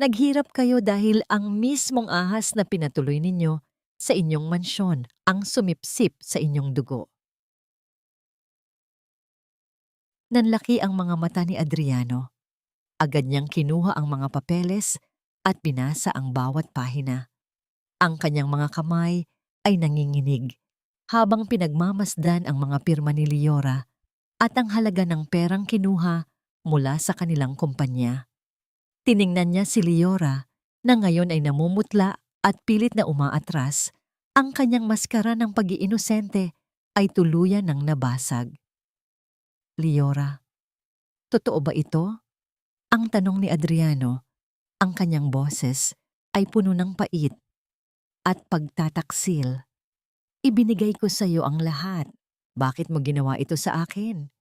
Naghirap kayo dahil ang mismong ahas na pinatuloy ninyo sa inyong mansyon ang sumipsip sa inyong dugo. Nanlaki ang mga mata ni Adriano. Agad niyang kinuha ang mga papeles at binasa ang bawat pahina. Ang kanyang mga kamay ay nanginginig habang pinagmamasdan ang mga pirma ni Liora at ang halaga ng perang kinuha mula sa kanilang kumpanya. Tiningnan niya si Liora na ngayon ay namumutla at pilit na umaatras. Ang kanyang maskara ng pag-iinosente ay tuluyan ng nabasag. Liora, totoo ba ito? Ang tanong ni Adriano. Ang kanyang boses ay puno ng pait at pagtataksil. Ibinigay ko sa iyo ang lahat. Bakit mo ginawa ito sa akin?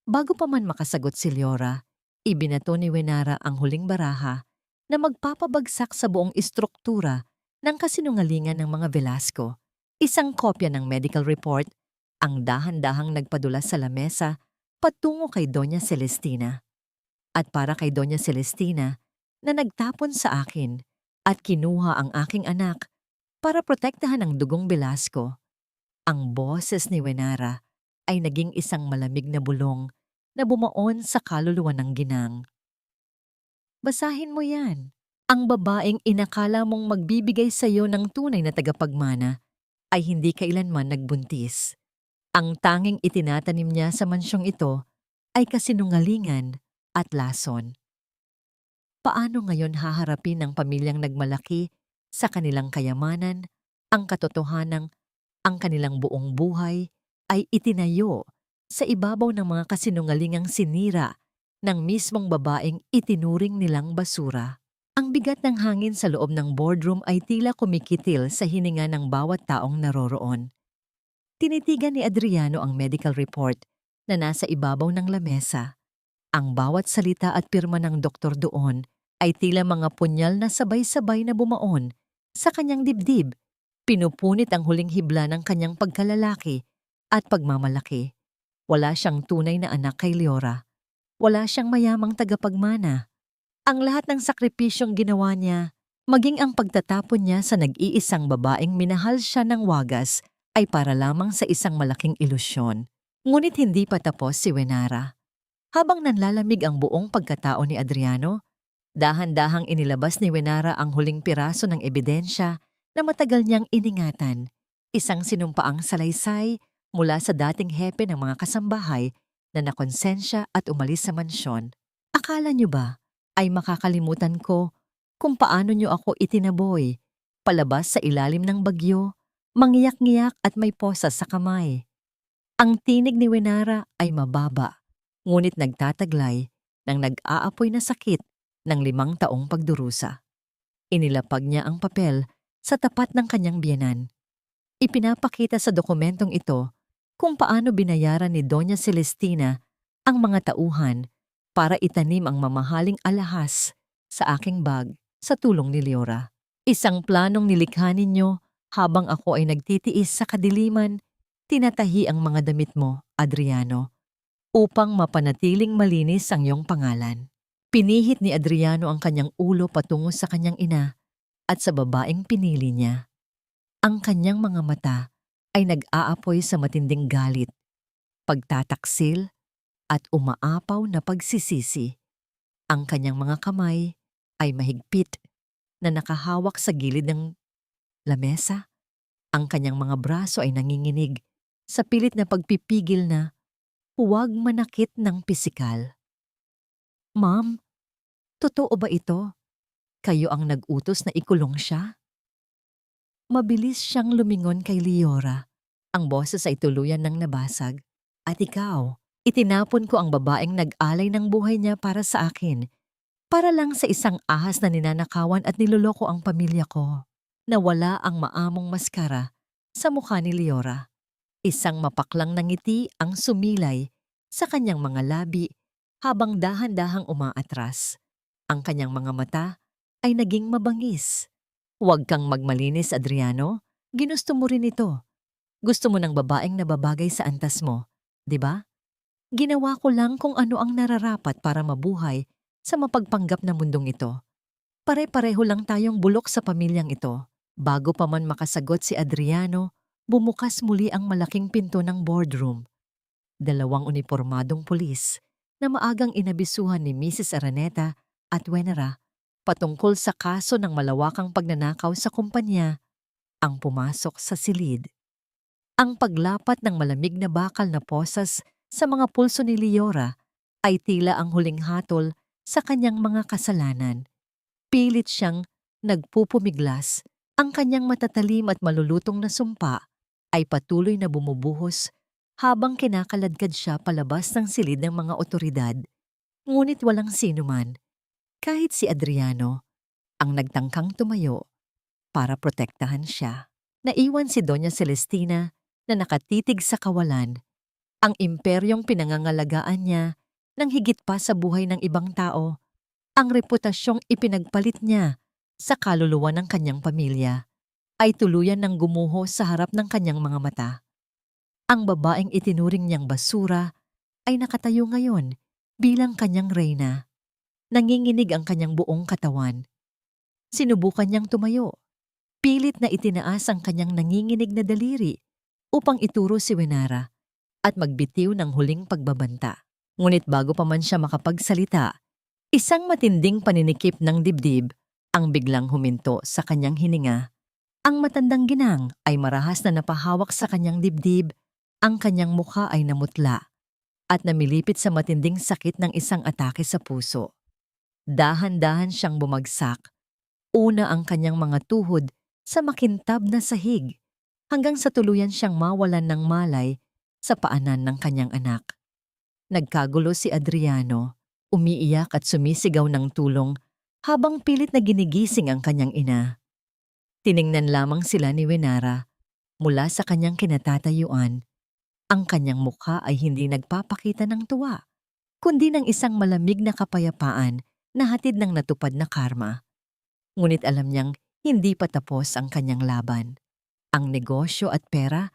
Bago pa man makasagot si Liora, ibinato ni Wenara ang huling baraha na magpapabagsak sa buong istruktura ng kasinungalingan ng mga Velasco. Isang kopya ng medical report, ang dahan-dahang nagpadula sa lamesa patungo kay Doña Celestina. At para kay Doña Celestina na nagtapon sa akin at kinuha ang aking anak para protektahan ang dugong Velasco, ang boses ni Wenara ay naging isang malamig na bulong na bumaon sa kaluluwa ng ginang. Basahin mo yan. Ang babaeng inakala mong magbibigay sa iyo ng tunay na tagapagmana ay hindi kailanman nagbuntis. Ang tanging itinatanim niya sa mansyong ito ay kasinungalingan at lason. Paano ngayon haharapin ng pamilyang nagmalaki sa kanilang kayamanan ang katotohanang ang kanilang buong buhay ay itinayo sa ibabaw ng mga kasinungalingang sinira ng mismong babaeng itinuring nilang basura? Ang bigat ng hangin sa loob ng boardroom ay tila kumikitil sa hininga ng bawat taong naroroon. Tinitigan ni Adriano ang medical report na nasa ibabaw ng lamesa. Ang bawat salita at pirma ng doktor doon ay tila mga punyal na sabay-sabay na bumaon sa kanyang dibdib. Pinupunit ang huling hibla ng kanyang pagkalalaki at pagmamalaki. Wala siyang tunay na anak kay Liora. Wala siyang mayamang tagapagmana. Ang lahat ng sakripisyong ginawa niya, maging ang pagtatapon niya sa nag-iisang babaeng minahal siya ng wagas, ay para lamang sa isang malaking ilusyon. Ngunit hindi pa tapos si Wenara. Habang nanlalamig ang buong pagkatao ni Adriano, dahan-dahang inilabas ni Wenara ang huling piraso ng ebidensya na matagal niyang iningatan, isang sinumpaang salaysay mula sa dating hepe ng mga kasambahay na nakonsensya at umalis sa mansyon. Akala niyo ba ay makakalimutan ko kung paano niyo ako itinaboy, palabas sa ilalim ng bagyo, mangiyak-ngiyak at may posas sa kamay? Ang tinig ni Wenara ay mababa, ngunit nagtataglay ng nag-aapoy na sakit ng 5 taong pagdurusa. Inilapag niya ang papel sa tapat ng kanyang biyenan. Ipinapakita sa dokumentong ito kung paano binayaran ni Doña Celestina ang mga tauhan para itanim ang mamahaling alahas sa aking bag sa tulong ni Liora. Isang planong nilikha ninyo habang ako ay nagtitiis sa kadiliman, tinatahi ang mga damit mo, Adriano, upang mapanatiling malinis ang iyong pangalan. Pinihit ni Adriano ang kanyang ulo patungo sa kanyang ina at sa babaeng pinili niya. Ang kanyang mga mata ay nag-aapoy sa matinding galit, pagtataksil, at umaapaw na pagsisisi. Ang kanyang mga kamay ay mahigpit na nakahawak sa gilid ng lamesa. Ang kanyang mga braso ay nanginginig sa pilit na pagpipigil na huwag manakit ng pisikal. Ma'am, totoo ba ito? Kayo ang nag-utos na ikulong siya? Mabilis siyang lumingon kay Liora. Ang boses ay tuluyan ng nabasag. At ikaw, itinapon ko ang babaeng nag-alay ng buhay niya para sa akin, para lang sa isang ahas na ninanakawan at niloloko ang pamilya ko. Nawala ang maamong maskara sa mukha ni Liora. Isang mapaklang na ngiti ang sumilay sa kanyang mga labi habang dahan-dahang umaatras. Ang kanyang mga mata ay naging mabangis. Huwag kang magmalinis, Adriano. Ginusto mo rin ito. Gusto mo ng babaeng nababagay sa antas mo, di ba? Ginawa ko lang kung ano ang nararapat para mabuhay sa mapagpanggap na mundong ito. Pare-pareho lang tayong bulok sa pamilyang ito. Bago pa man makasagot si Adriano, bumukas muli ang malaking pinto ng boardroom. Dalawang unipormadong pulis na maagang inabisuhan ni Mrs. Araneta at Wenera patungkol sa kaso ng malawakang pagnanakaw sa kumpanya ang pumasok sa silid. Ang paglapat ng malamig na bakal na posas sa mga pulso ni Leora ay tila ang huling hatol sa kanyang mga kasalanan. Pilit siyang nagpupumiglas, ang kanyang matatalim at malulutong na sumpa ay patuloy na bumubuhos habang kinakaladkad siya palabas ng silid ng mga otoridad. Ngunit walang sinuman, kahit si Adriano, ang nagtangkang tumayo para protektahan siya. Naiwan si Doña Celestina na nakatitig sa kawalan. Ang imperyong pinangangalagaan niya nang higit pa sa buhay ng ibang tao, ang reputasyong ipinagpalit niya sa kaluluwa ng kanyang pamilya ay tuluyan ng gumuho sa harap ng kanyang mga mata. Ang babaeng itinuring niyang basura ay nakatayo ngayon bilang kanyang reyna. Nanginginig ang kanyang buong katawan. Sinubukan niyang tumayo. Pilit na itinaas ang kanyang nanginginig na daliri upang ituro si Wenara at magbitiw ng huling pagbabanta. Ngunit bago pa man siya makapagsalita, isang matinding paninikip ng dibdib ang biglang huminto sa kanyang hininga. Ang matandang ginang ay marahas na napahawak sa kanyang dibdib, ang kanyang mukha ay namutla at namilipit sa matinding sakit ng isang atake sa puso. Dahan-dahan siyang bumagsak, una ang kanyang mga tuhod sa makintab na sahig hanggang sa tuluyan siyang mawalan ng malay sa paanan ng kanyang anak. Nagkagulo si Adriano, umiiyak at sumisigaw ng tulong habang pilit na ginigising ang kanyang ina. Tiningnan lamang sila ni Wenara mula sa kanyang kinatatayuan. Ang kanyang mukha ay hindi nagpapakita ng tuwa, kundi ng isang malamig na kapayapaan na hatid ng natupad na karma. Ngunit alam niyang hindi pa tapos ang kanyang laban. Ang negosyo at pera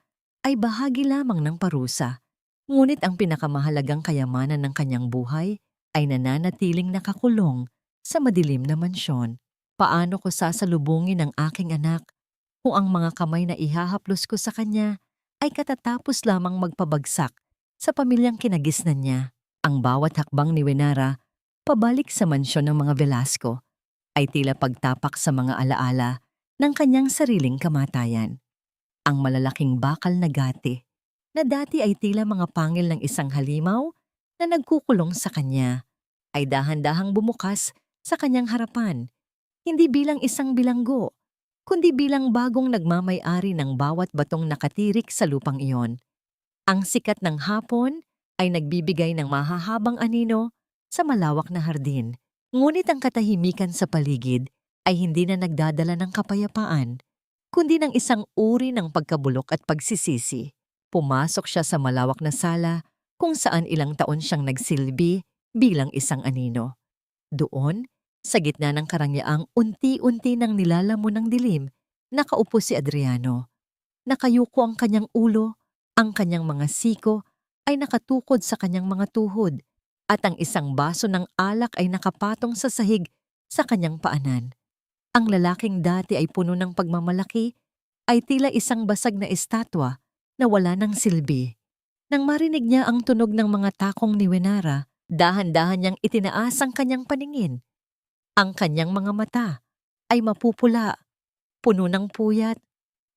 ay bahagi lamang ng parusa. Ngunit ang pinakamahalagang kayamanan ng kanyang buhay ay nananatiling nakakulong sa madilim na mansyon. Paano ko sasalubungin ang aking anak kung ang mga kamay na ihahaplos ko sa kanya ay katatapos lamang magpabagsak sa pamilyang kinagisnan niya? Ang bawat hakbang ni Wenara pabalik sa mansyon ng mga Velasco ay tila pagtapak sa mga alaala ng kanyang sariling kamatayan. Ang malalaking bakal na gati na dati ay tila mga pangil ng isang halimaw na nagkukulong sa kanya, ay dahan-dahang bumukas sa kanyang harapan, hindi bilang isang bilanggo, kundi bilang bagong nagmamay-ari ng bawat batong nakatirik sa lupang iyon. Ang sikat ng hapon ay nagbibigay ng mahahabang anino sa malawak na hardin, ngunit ang katahimikan sa paligid ay hindi na nagdadala ng kapayapaan, kundi ng isang uri ng pagkabulok at pagsisisi. Pumasok siya sa malawak na sala kung saan ilang taon siyang nagsilbi bilang isang anino. Doon, sa gitna ng karangyaan unti-unti nang nilalamon ng dilim, nakaupo si Adriano. Nakayuko ang kanyang ulo, ang kanyang mga siko ay nakatukod sa kanyang mga tuhod, at ang isang baso ng alak ay nakapatong sa sahig sa kanyang paanan. Ang lalaking dati ay puno ng pagmamalaki ay tila isang basag na estatwa na wala ng silbi. Nang marinig niya ang tunog ng mga takong ni Wenara, dahan-dahan niyang itinaas ang kanyang paningin. Ang kanyang mga mata ay mapupula, puno ng puyat,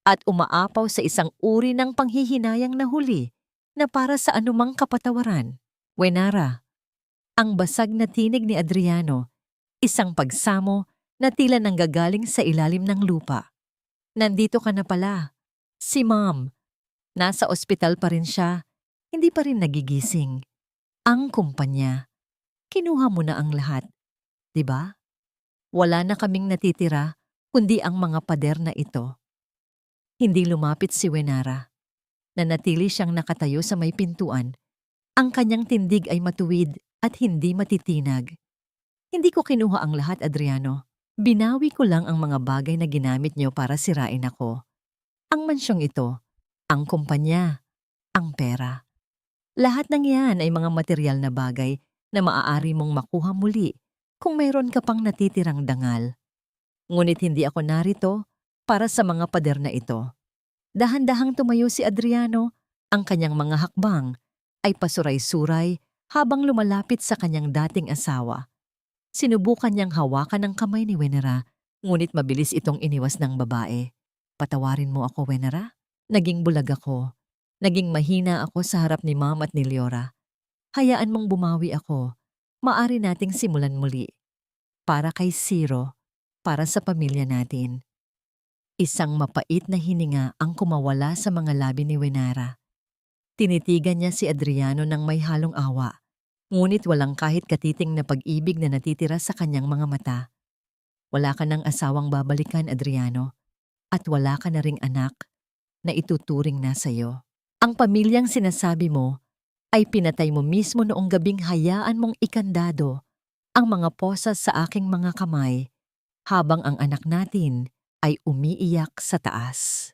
at umaapaw sa isang uri ng panghihinayang na huli na para sa anumang kapatawaran. Wenara, ang basag na tinig ni Adriano, isang pagsamo na tila nanggagaling sa ilalim ng lupa. Nandito ka na pala. Si Mom. Nasa ospital pa rin siya, hindi pa rin nagigising. Ang kumpanya, kinuha mo na ang lahat, di ba? Wala na kaming natitira kundi ang mga pader na ito. Hindi lumapit si Wenara. Nanatili siyang nakatayo sa may pintuan. Ang kanyang tindig ay matuwid at hindi matitinag. Hindi ko kinuha ang lahat, Adriano. Binawi ko lang ang mga bagay na ginamit niyo para sirain ako. Ang mansyong ito, ang kumpanya, ang pera. Lahat ng yan ay mga material na bagay na maaari mong makuha muli kung mayroon ka pang natitirang dangal. Ngunit hindi ako narito para sa mga pader na ito. Dahan-dahang tumayo si Adriano, ang kanyang mga hakbang ay pasuray-suray habang lumalapit sa kanyang dating asawa. Sinubukan niyang hawakan ang kamay ni Wenera, ngunit mabilis itong iniwas ng babae. Patawarin mo ako, Wenera. Naging bulag ako. Naging mahina ako sa harap ni Ma'am at ni Leora. Hayaan mong bumawi ako. Maari nating simulan muli. Para kay Ciro, para sa pamilya natin. Isang mapait na hininga ang kumawala sa mga labi ni Wenera. Tinitigan niya si Adriano ng may halong awa, ngunit walang kahit katiting na pag-ibig na natitira sa kanyang mga mata. Wala ka ng asawang babalikan, Adriano, at wala ka na ring anak na ituturing na sa'yo. Ang pamilyang sinasabi mo ay pinatay mo mismo noong gabing hayaan mong ikandado ang mga posas sa aking mga kamay habang ang anak natin ay umiiyak sa taas.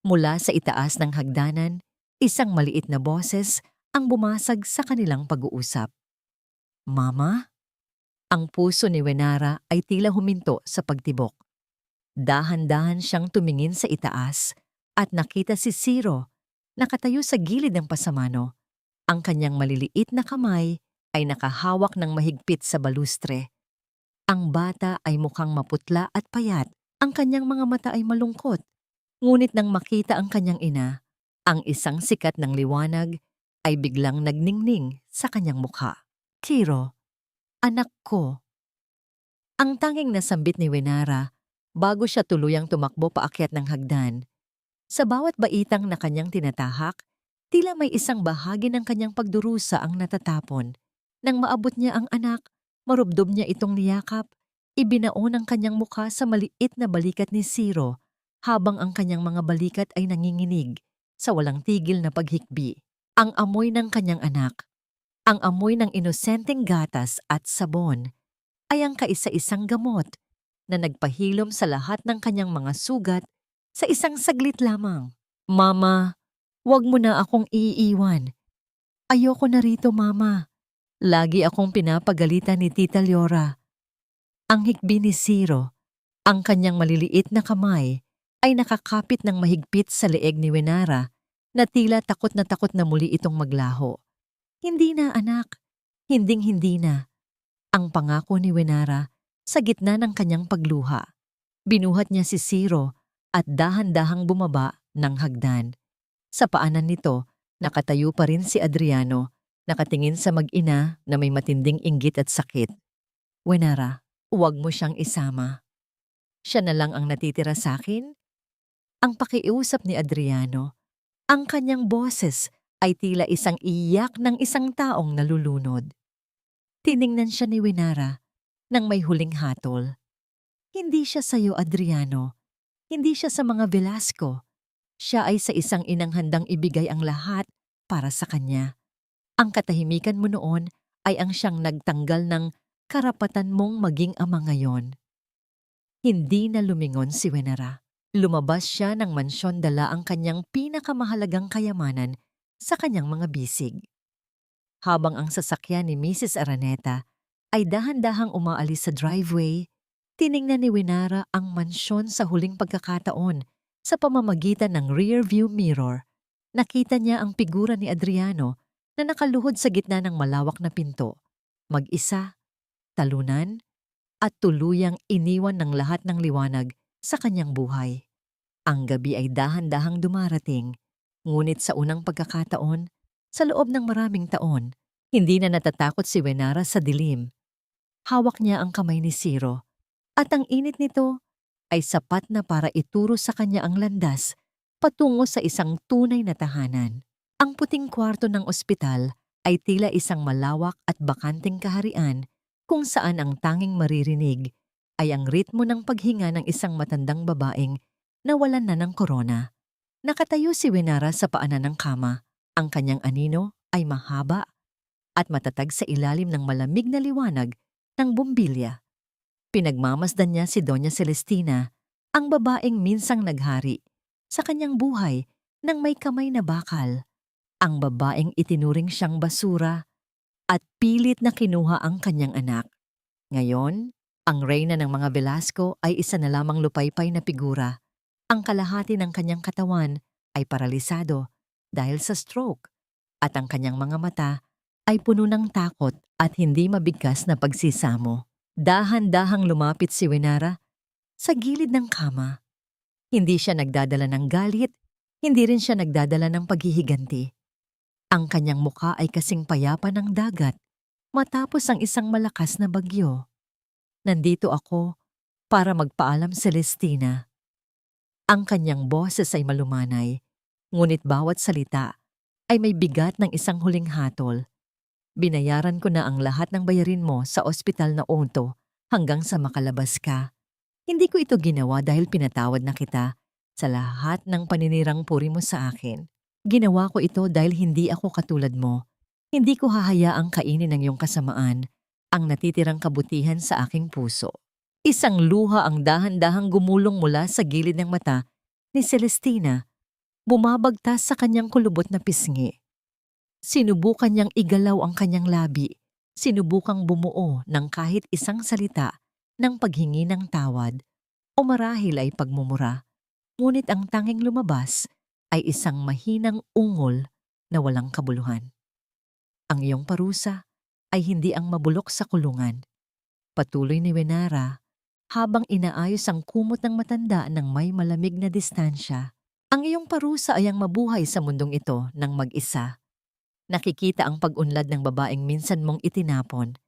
Mula sa itaas ng hagdanan, isang maliit na boses ang bumasag sa kanilang pag-uusap. Mama? Ang puso ni Wenera ay tila huminto sa pagtibok. Dahan-dahan siyang tumingin sa itaas at nakita si Ciro nakatayo sa gilid ng pasamano. Ang kanyang maliliit na kamay ay nakahawak ng mahigpit sa balustre. Ang bata ay mukhang maputla at payat. Ang kanyang mga mata ay malungkot. Ngunit nang makita ang kanyang ina, ang isang sikat ng liwanag ay biglang nagningning sa kanyang mukha. Ciro, anak ko. Ang tanging nasambit ni Wenera bago siya tuluyang tumakbo paakyat ng hagdan. Sa bawat baitang na kanyang tinatahak, tila may isang bahagi ng kanyang pagdurusa ang natatapon. Nang maabot niya ang anak, marubdob niya itong niyakap. Ibinaon ang kanyang mukha sa maliit na balikat ni Ciro habang ang kanyang mga balikat ay nanginginig sa walang tigil na paghikbi. Ang amoy ng kanyang anak, ang amoy ng inosenteng gatas at sabon ay ang kaisa-isang gamot na nagpahilom sa lahat ng kanyang mga sugat sa isang saglit lamang. Mama, huwag mo na akong iiwan. Ayoko na rito, Mama. Lagi akong pinapagalitan ni Tita Leora. Ang hikbi ni Ciro, ang kanyang maliliit na kamay, ay nakakapit ng mahigpit sa leeg ni Wenera na tila takot na muli itong maglaho. Hindi na, anak. Hinding-hindi na. Ang pangako ni Wenera sa gitna ng kanyang pagluha. Binuhat niya si Ciro at dahan-dahang bumaba ng hagdan. Sa paanan nito, nakatayo pa rin si Adriano, nakatingin sa mag-ina na may matinding inggit at sakit. Wenera, huwag mo siyang isama. Siya na lang ang natitira sa akin. Ang pakiusap ni Adriano, ang kanyang boses ay tila isang iyak ng isang taong nalulunod. Tiningnan siya ni Wenera nang may huling hatol. Hindi siya sa'yo, Adriano. Hindi siya sa mga Velasco. Siya ay sa isang inang handang ibigay ang lahat para sa kanya. Ang katahimikan mo noon ay ang siyang nagtanggal ng karapatan mong maging ama ngayon. Hindi na lumingon si Wenera. Lumabas siya ng mansyon dala ang kanyang pinakamahalagang kayamanan sa kanyang mga bisig. Habang ang sasakyan ni Mrs. Araneta ay dahan-dahang umaalis sa driveway, tiningnan ni Wenera ang mansyon sa huling pagkakataon sa pamamagitan ng rear view mirror. Nakita niya ang figura ni Adriano na nakaluhod sa gitna ng malawak na pinto. Mag-isa, talunan, at tuluyang iniwan ng lahat ng liwanag sa kanyang buhay. Ang gabi ay dahan-dahang dumarating, ngunit sa unang pagkakataon, sa loob ng maraming taon, hindi na natatakot si Wenera sa dilim. Hawak niya ang kamay ni Ciro, at ang init nito ay sapat na para ituro sa kanya ang landas patungo sa isang tunay na tahanan. Ang puting kwarto ng ospital ay tila isang malawak at bakanting kaharian kung saan ang tanging maririnig ay ang ritmo ng paghinga ng isang matandang babaeng nawalan na ng korona. Nakatayo si Wenara sa paanan ng kama. Ang kanyang anino ay mahaba at matatag sa ilalim ng malamig na liwanag ng bumbilya. Pinagmamasdan niya si Doña Celestina, ang babaeng minsang naghari sa kanyang buhay ng may kamay na bakal. Ang babaeng itinuring siyang basura at pilit na kinuha ang kanyang anak. Ngayon, ang reyna ng mga Velasco ay isa na lamang lupaypay na figura. Ang kalahati ng kanyang katawan ay paralisado dahil sa stroke at ang kanyang mga mata ay puno ng takot at hindi mabigkas na pagsisamo. Dahan-dahang lumapit si Wenara sa gilid ng kama. Hindi siya nagdadala ng galit, hindi rin siya nagdadala ng paghihiganti. Ang kanyang muka ay kasing payapa ng dagat matapos ang isang malakas na bagyo. Nandito ako para magpaalam, Celestina. Ang kanyang boses ay malumanay, ngunit bawat salita ay may bigat ng isang huling hatol. Binayaran ko na ang lahat ng bayarin mo sa ospital na Onto hanggang sa makalabas ka. Hindi ko ito ginawa dahil pinatawad na kita sa lahat ng paninirang puri mo sa akin. Ginawa ko ito dahil hindi ako katulad mo. Hindi ko hahayaang kainin ng iyong kasamaan ang natitirang kabutihan sa aking puso. Isang luha ang dahan-dahang gumulong mula sa gilid ng mata ni Celestina, bumabagtas sa kanyang kulubot na pisngi. Sinubukan niyang igalaw ang kanyang labi, sinubukang bumuo ng kahit isang salita ng paghingi ng tawad o marahil ay pagmumura. Ngunit ang tanging lumabas ay isang mahinang ungol na walang kabuluhan. Ang iyong parusa ay hindi ang mabulok sa kulungan. Patuloy ni Wenara habang inaayos ang kumot ng matanda ng may malamig na distansya. Ang iyong parusa ay ang mabuhay sa mundong ito ng mag-isa. Nakikita ang pag-unlad ng babaeng minsan mong itinapon,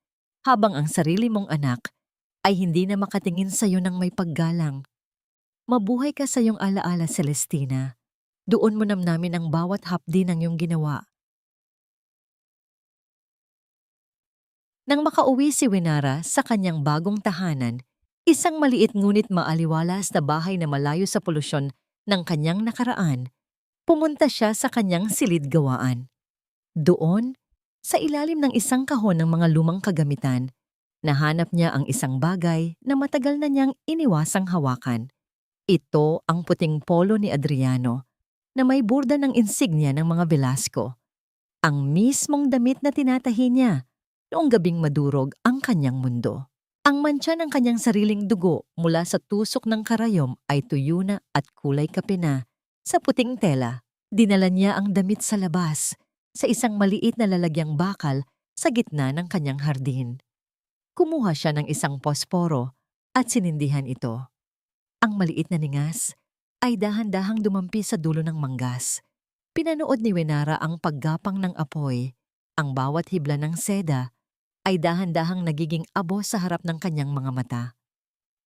habang ang sarili mong anak ay hindi na makatingin sa iyo ng may paggalang. Mabuhay ka sa iyong alaala, Celestina. Doon mo namnamin ang bawat hapdi ng iyong ginawa. Nang makauwi si Wenara sa kanyang bagong tahanan, isang maliit ngunit maaliwalas na bahay na malayo sa polusyon ng kanyang nakaraan, pumunta siya sa kanyang silid-gawaan. Doon, sa ilalim ng isang kahon ng mga lumang kagamitan, nahanap niya ang isang bagay na matagal na niyang iniwasang hawakan. Ito ang puting polo ni Adriano na may burda ng insignia ng mga Velasco. Ang mismong damit na tinatahi niya noong gabing madurog ang kanyang mundo. Ang mantsa ng kanyang sariling dugo mula sa tusok ng karayom ay tuyo na at kulay kape na sa puting tela. Dinala niya ang damit sa labas, sa isang maliit na lalagyang bakal sa gitna ng kanyang hardin. Kumuha siya ng isang posporo at sinindihan ito. Ang maliit na ningas ay dahan-dahang dumampi sa dulo ng manggas. Pinanood ni Wenara ang paggapang ng apoy. Ang bawat hibla ng seda ay dahan-dahang nagiging abo sa harap ng kanyang mga mata.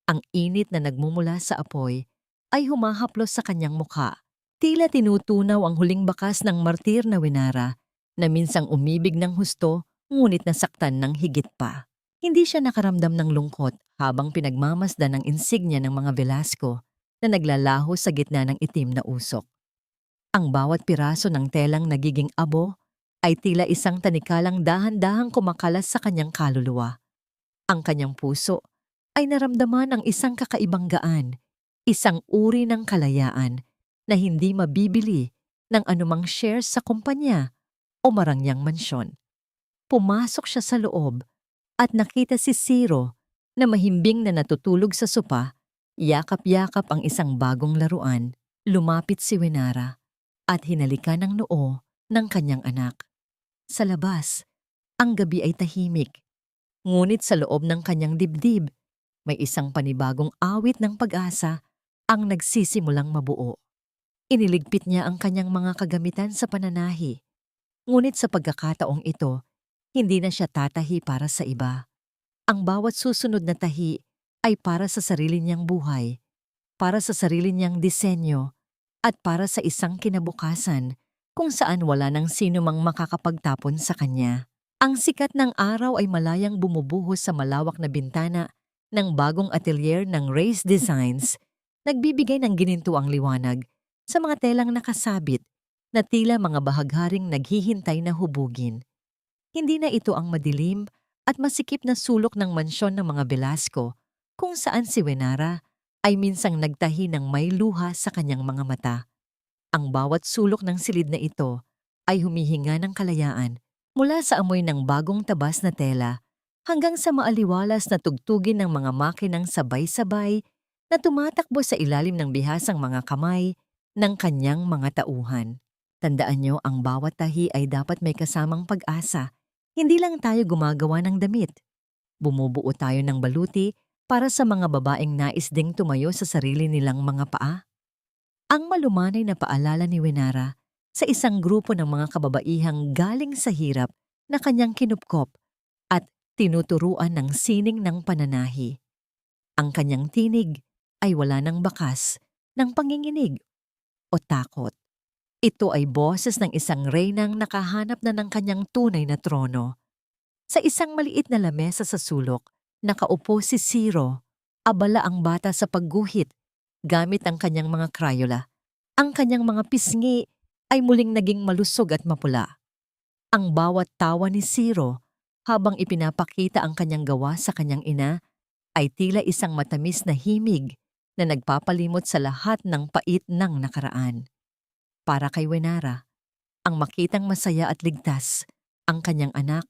Ang init na nagmumula sa apoy ay humahaplos sa kanyang mukha. Tila tinutunaw ang huling bakas ng martir na Wenara na minsang umibig ng husto ngunit nasaktan ng higit pa. Hindi siya nakaramdam ng lungkot habang pinagmamasdan ng insignia ng mga Velasco na naglalaho sa gitna ng itim na usok. Ang bawat piraso ng telang nagiging abo ay tila isang tanikalang dahan-dahang kumakalas sa kanyang kaluluwa. Ang kanyang puso ay naramdaman ang isang kakaibang gaan, isang uri ng kalayaan na hindi mabibili ng anumang shares sa kumpanya o marangyang mansyon. Pumasok siya sa loob at nakita si Ciro na mahimbing na natutulog sa sopa, yakap-yakap ang isang bagong laruan. Lumapit si Wenara at hinalikan ng noo ng kanyang anak. Sa labas, ang gabi ay tahimik. Ngunit sa loob ng kanyang dibdib, may isang panibagong awit ng pag-asa ang nagsisimulang mabuo. Iniligpit niya ang kanyang mga kagamitan sa pananahi. Ngunit sa pagkakataong ito, hindi na siya tatahi para sa iba. Ang bawat susunod na tahi ay para sa sarili niyang buhay, para sa sarili niyang disenyo, at para sa isang kinabukasan kung saan wala nang sino mang makakapagtapon sa kanya. Ang sikat ng araw ay malayang bumubuhos sa malawak na bintana ng bagong atelier ng Race Designs, nagbibigay ng ginintuang liwanag sa mga telang nakasabit na tila mga bahagharing naghihintay na hubugin. Hindi na ito ang madilim at masikip na sulok ng mansyon ng mga Velasco kung saan si Wenara ay minsang nagtahi ng may luha sa kanyang mga mata. Ang bawat sulok ng silid na ito ay humihinga ng kalayaan mula sa amoy ng bagong tabas na tela hanggang sa maaliwalas na tugtugin ng mga makinang sabay-sabay na tumatakbo sa ilalim ng bihasang mga kamay ng kanyang mga tauhan. Tandaan niyo, ang bawat tahi ay dapat may kasamang pag-asa. Hindi lang tayo gumagawa ng damit. Bumubuo tayo ng baluti para sa mga babaeng nais ding tumayo sa sarili nilang mga paa. Ang malumanay na paalala ni Wenara sa isang grupo ng mga kababaihang galing sa hirap na kanyang kinupkop at tinuturuan ng sining ng pananahi. Ang kanyang tinig ay wala ng bakas ng panginginig o takot. Ito ay boses ng isang reynang nakahanap na ng kanyang tunay na trono. Sa isang maliit na lamesa sa sulok, nakaupo si Ciro. Abala ang bata sa pagguhit gamit ang kanyang mga Crayola. Ang kanyang mga pisngi ay muling naging malusog at mapula. Ang bawat tawa ni Ciro habang ipinapakita ang kanyang gawa sa kanyang ina ay tila isang matamis na himig na nagpapalimot sa lahat ng pait ng nakaraan. Para kay Wenara, ang makitang masaya at ligtas ang kanyang anak,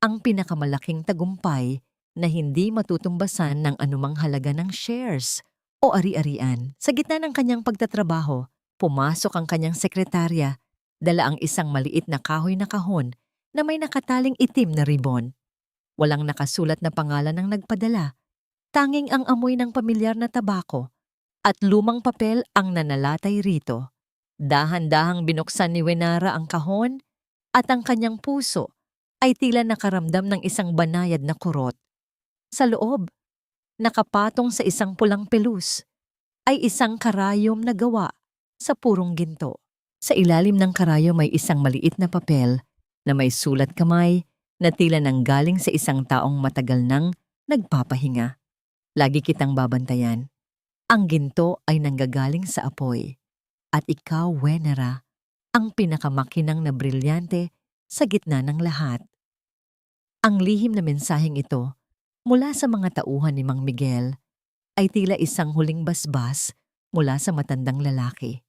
ang pinakamalaking tagumpay na hindi matutumbasan ng anumang halaga ng shares o ari-arian. Sa gitna ng kanyang pagtatrabaho, pumasok ang kanyang sekretarya, dala ang isang maliit na kahoy na kahon na may nakataling itim na ribon. Walang nakasulat na pangalan ng nagpadala, tanging ang amoy ng pamilyar na tabako at lumang papel ang nanalatay rito. Dahan-dahang binuksan ni Wenara ang kahon at ang kanyang puso ay tila nakaramdam ng isang banayad na kurot. Sa loob, nakapatong sa isang pulang pelus, ay isang karayom na gawa sa purong ginto. Sa ilalim ng karayom may isang maliit na papel na may sulat kamay na tila nanggaling sa isang taong matagal nang nagpapahinga. Lagi kitang babantayan. Ang ginto ay nanggagaling sa apoy. At ikaw, Wenara, ang pinakamakinang na brilyante sa gitna ng lahat. Ang lihim na mensaheng ito mula sa mga tauhan ni Mang Miguel ay tila isang huling basbas mula sa matandang lalaki.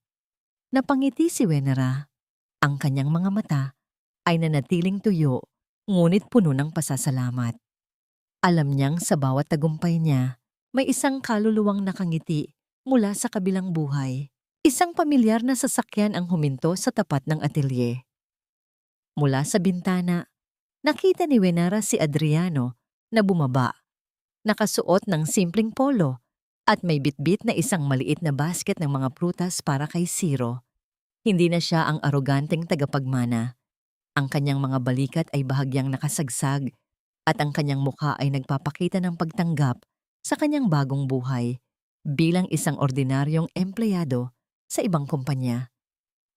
Napangiti si Wenara. Ang kanyang mga mata ay nanatiling tuyo ngunit puno ng pasasalamat. Alam niyang sa bawat tagumpay niya, may isang kaluluwang nakangiti mula sa kabilang buhay. Isang pamilyar na sasakyan ang huminto sa tapat ng atelier. Mula sa bintana, nakita ni Wenara si Adriano na bumaba, nakasuot ng simpleng polo at may bitbit na isang maliit na basket ng mga prutas para kay Ciro. Hindi na siya ang aroganteng tagapagmana. Ang kanyang mga balikat ay bahagyang nakasagsag at ang kanyang mukha ay nagpapakita ng pagtanggap sa kanyang bagong buhay bilang isang ordinaryong empleyado sa ibang kumpanya.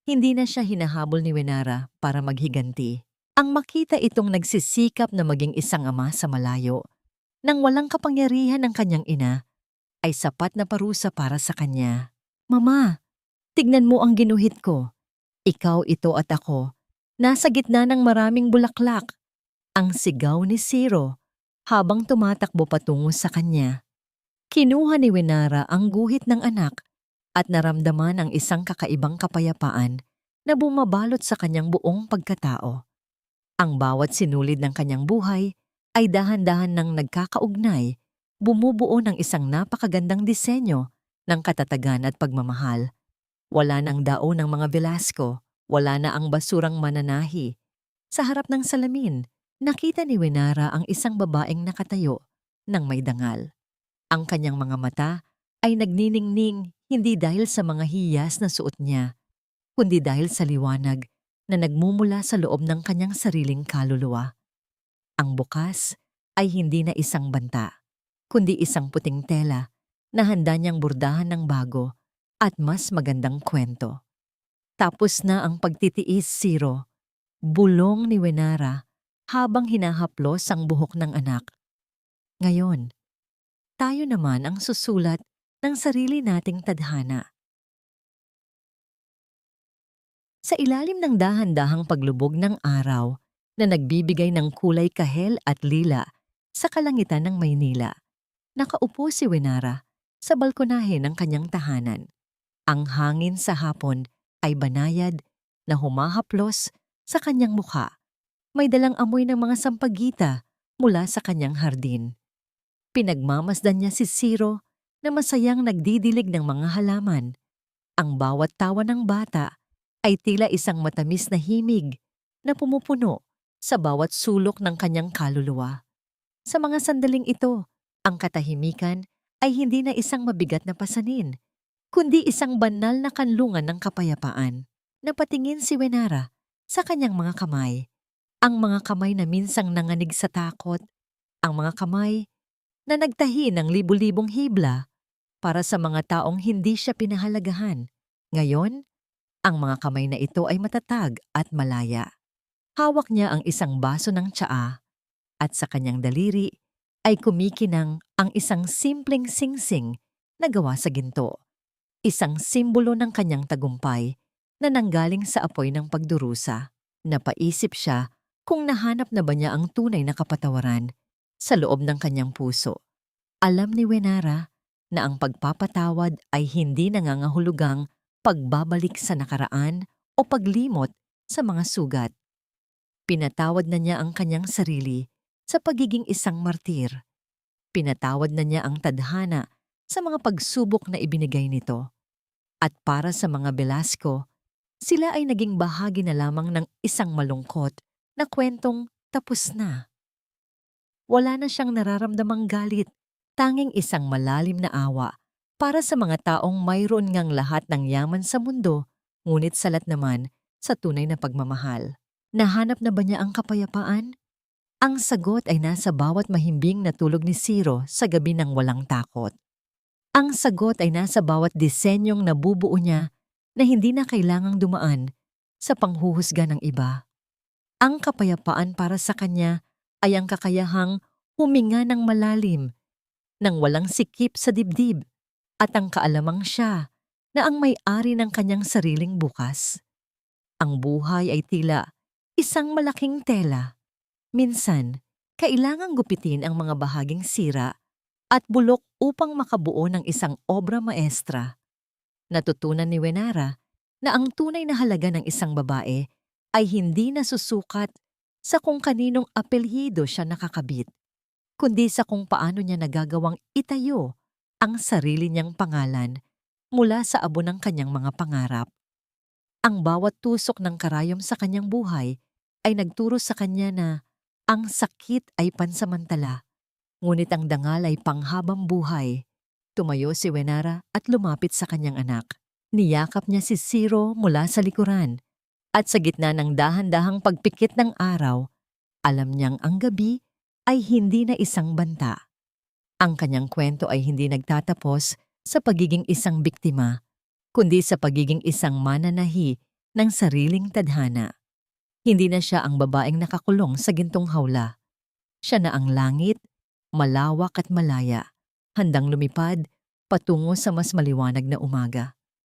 Hindi na siya hinahabol ni Wenara para maghiganti. Ang makita itong nagsisikap na maging isang ama sa malayo, nang walang kapangyarihan ng kanyang ina, ay sapat na parusa para sa kanya. Mama, tignan mo ang ginuhit ko. Ikaw, ito at ako. Nasa gitna ng maraming bulaklak. Ang sigaw ni Ciro habang tumatakbo patungo sa kanya. Kinuha ni Wenara ang guhit ng anak at naramdaman ang isang kakaibang kapayapaan na bumabalot sa kanyang buong pagkatao. Ang bawat sinulid ng kanyang buhay ay dahan-dahan nang nagkakaugnay, bumubuo ng isang napakagandang disenyo ng katatagan at pagmamahal. Wala nang dao ng mga Velasco, wala na ang basurang mananahi. Sa harap ng salamin, nakita ni Wenara ang isang babaeng nakatayo ng may dangal. Ang kanyang mga mata ay nagniningning hindi dahil sa mga hiyas na suot niya, kundi dahil sa liwanag na nagmumula sa loob ng kanyang sariling kaluluwa. Ang bukas ay hindi na isang banta, kundi isang puting tela na handa niyang burdahan ng bago at mas magandang kwento. Tapos na ang pagtitiis, Ciro. Bulong ni Wenara habang hinahaplos ang buhok ng anak. Ngayon, tayo naman ang susulat ng sarili nating tadhana. Sa ilalim ng dahan-dahang paglubog ng araw na nagbibigay ng kulay kahel at lila sa kalangitan ng Maynila, nakaupo si Wenara sa balkonahe ng kanyang tahanan. Ang hangin sa hapon ay banayad na humahaplos sa kanyang mukha. May dalang amoy ng mga sampagita mula sa kanyang hardin. Pinagmamasdan niya si Ciro na masayang nagdidilig ng mga halaman. Ang bawat tawa ng bata ay tila isang matamis na himig na pumupuno sa bawat sulok ng kanyang kaluluwa. Sa mga sandaling ito, ang katahimikan ay hindi na isang mabigat na pasanin, kundi isang banal na kanlungan ng kapayapaan. Napatingin si Wenara sa kanyang mga kamay. Ang mga kamay na minsang nanganig sa takot. Ang mga kamay na nagtahi ng libu-libong hibla para sa mga taong hindi siya pinahalagahan. Ngayon, ang mga kamay na ito ay matatag at malaya. Hawak niya ang isang baso ng tsaa at sa kanyang daliri ay kumikinang ang isang simpleng singsing na gawa sa ginto. Isang simbolo ng kanyang tagumpay na nanggaling sa apoy ng pagdurusa. Napaisip siya kung nahanap na ba niya ang tunay na kapatawaran sa loob ng kanyang puso. Alam ni Wenara na ang pagpapatawad ay hindi nangangahulugang pagbabalik sa nakaraan o paglimot sa mga sugat. Pinatawad na niya ang kanyang sarili sa pagiging isang martir. Pinatawad na niya ang tadhana sa mga pagsubok na ibinigay nito. At para sa mga Velasco, sila ay naging bahagi na lamang ng isang malungkot na kwentong tapos na. Wala na siyang nararamdamang galit, tanging isang malalim na awa para sa mga taong mayroon ngang lahat ng yaman sa mundo, ngunit salat naman sa tunay na pagmamahal. Nahanap na ba niya ang kapayapaan? Ang sagot ay nasa bawat mahimbing na tulog ni Ciro sa gabi ng walang takot. Ang sagot ay nasa bawat disenyong nabubuo niya na hindi na kailangang dumaan sa panghuhusga ng iba. Ang kapayapaan para sa kanya ay ang kakayahang huminga ng malalim, nang walang sikip sa dibdib, at ang kaalamang siya na ang may-ari ng kanyang sariling bukas. Ang buhay ay tila isang malaking tela. Minsan, kailangang gupitin ang mga bahaging sira at bulok upang makabuo ng isang obra maestra. Natutunan ni Wenara na ang tunay na halaga ng isang babae ay hindi nasusukat sa kung kaninong apelyido siya nakakabit, kundi sa kung paano niya nagagawang itayo ang sarili niyang pangalan mula sa abo ng kanyang mga pangarap. Ang bawat tusok ng karayom sa kanyang buhay ay nagturo sa kanya na ang sakit ay pansamantala, ngunit ang dangal ay panghabang buhay. Tumayo si Wenara at lumapit sa kanyang anak. Niyakap niya si Ciro mula sa likuran, at sa gitna ng dahan-dahang pagpikit ng araw, alam niyang ang gabi ay hindi na isang banta. Ang kanyang kwento ay hindi nagtatapos sa pagiging isang biktima, kundi sa pagiging isang mananahi ng sariling tadhana. Hindi na siya ang babaeng nakakulong sa gintong hawla. Siya na ang langit, malawak at malaya, handang lumipad patungo sa mas maliwanag na umaga.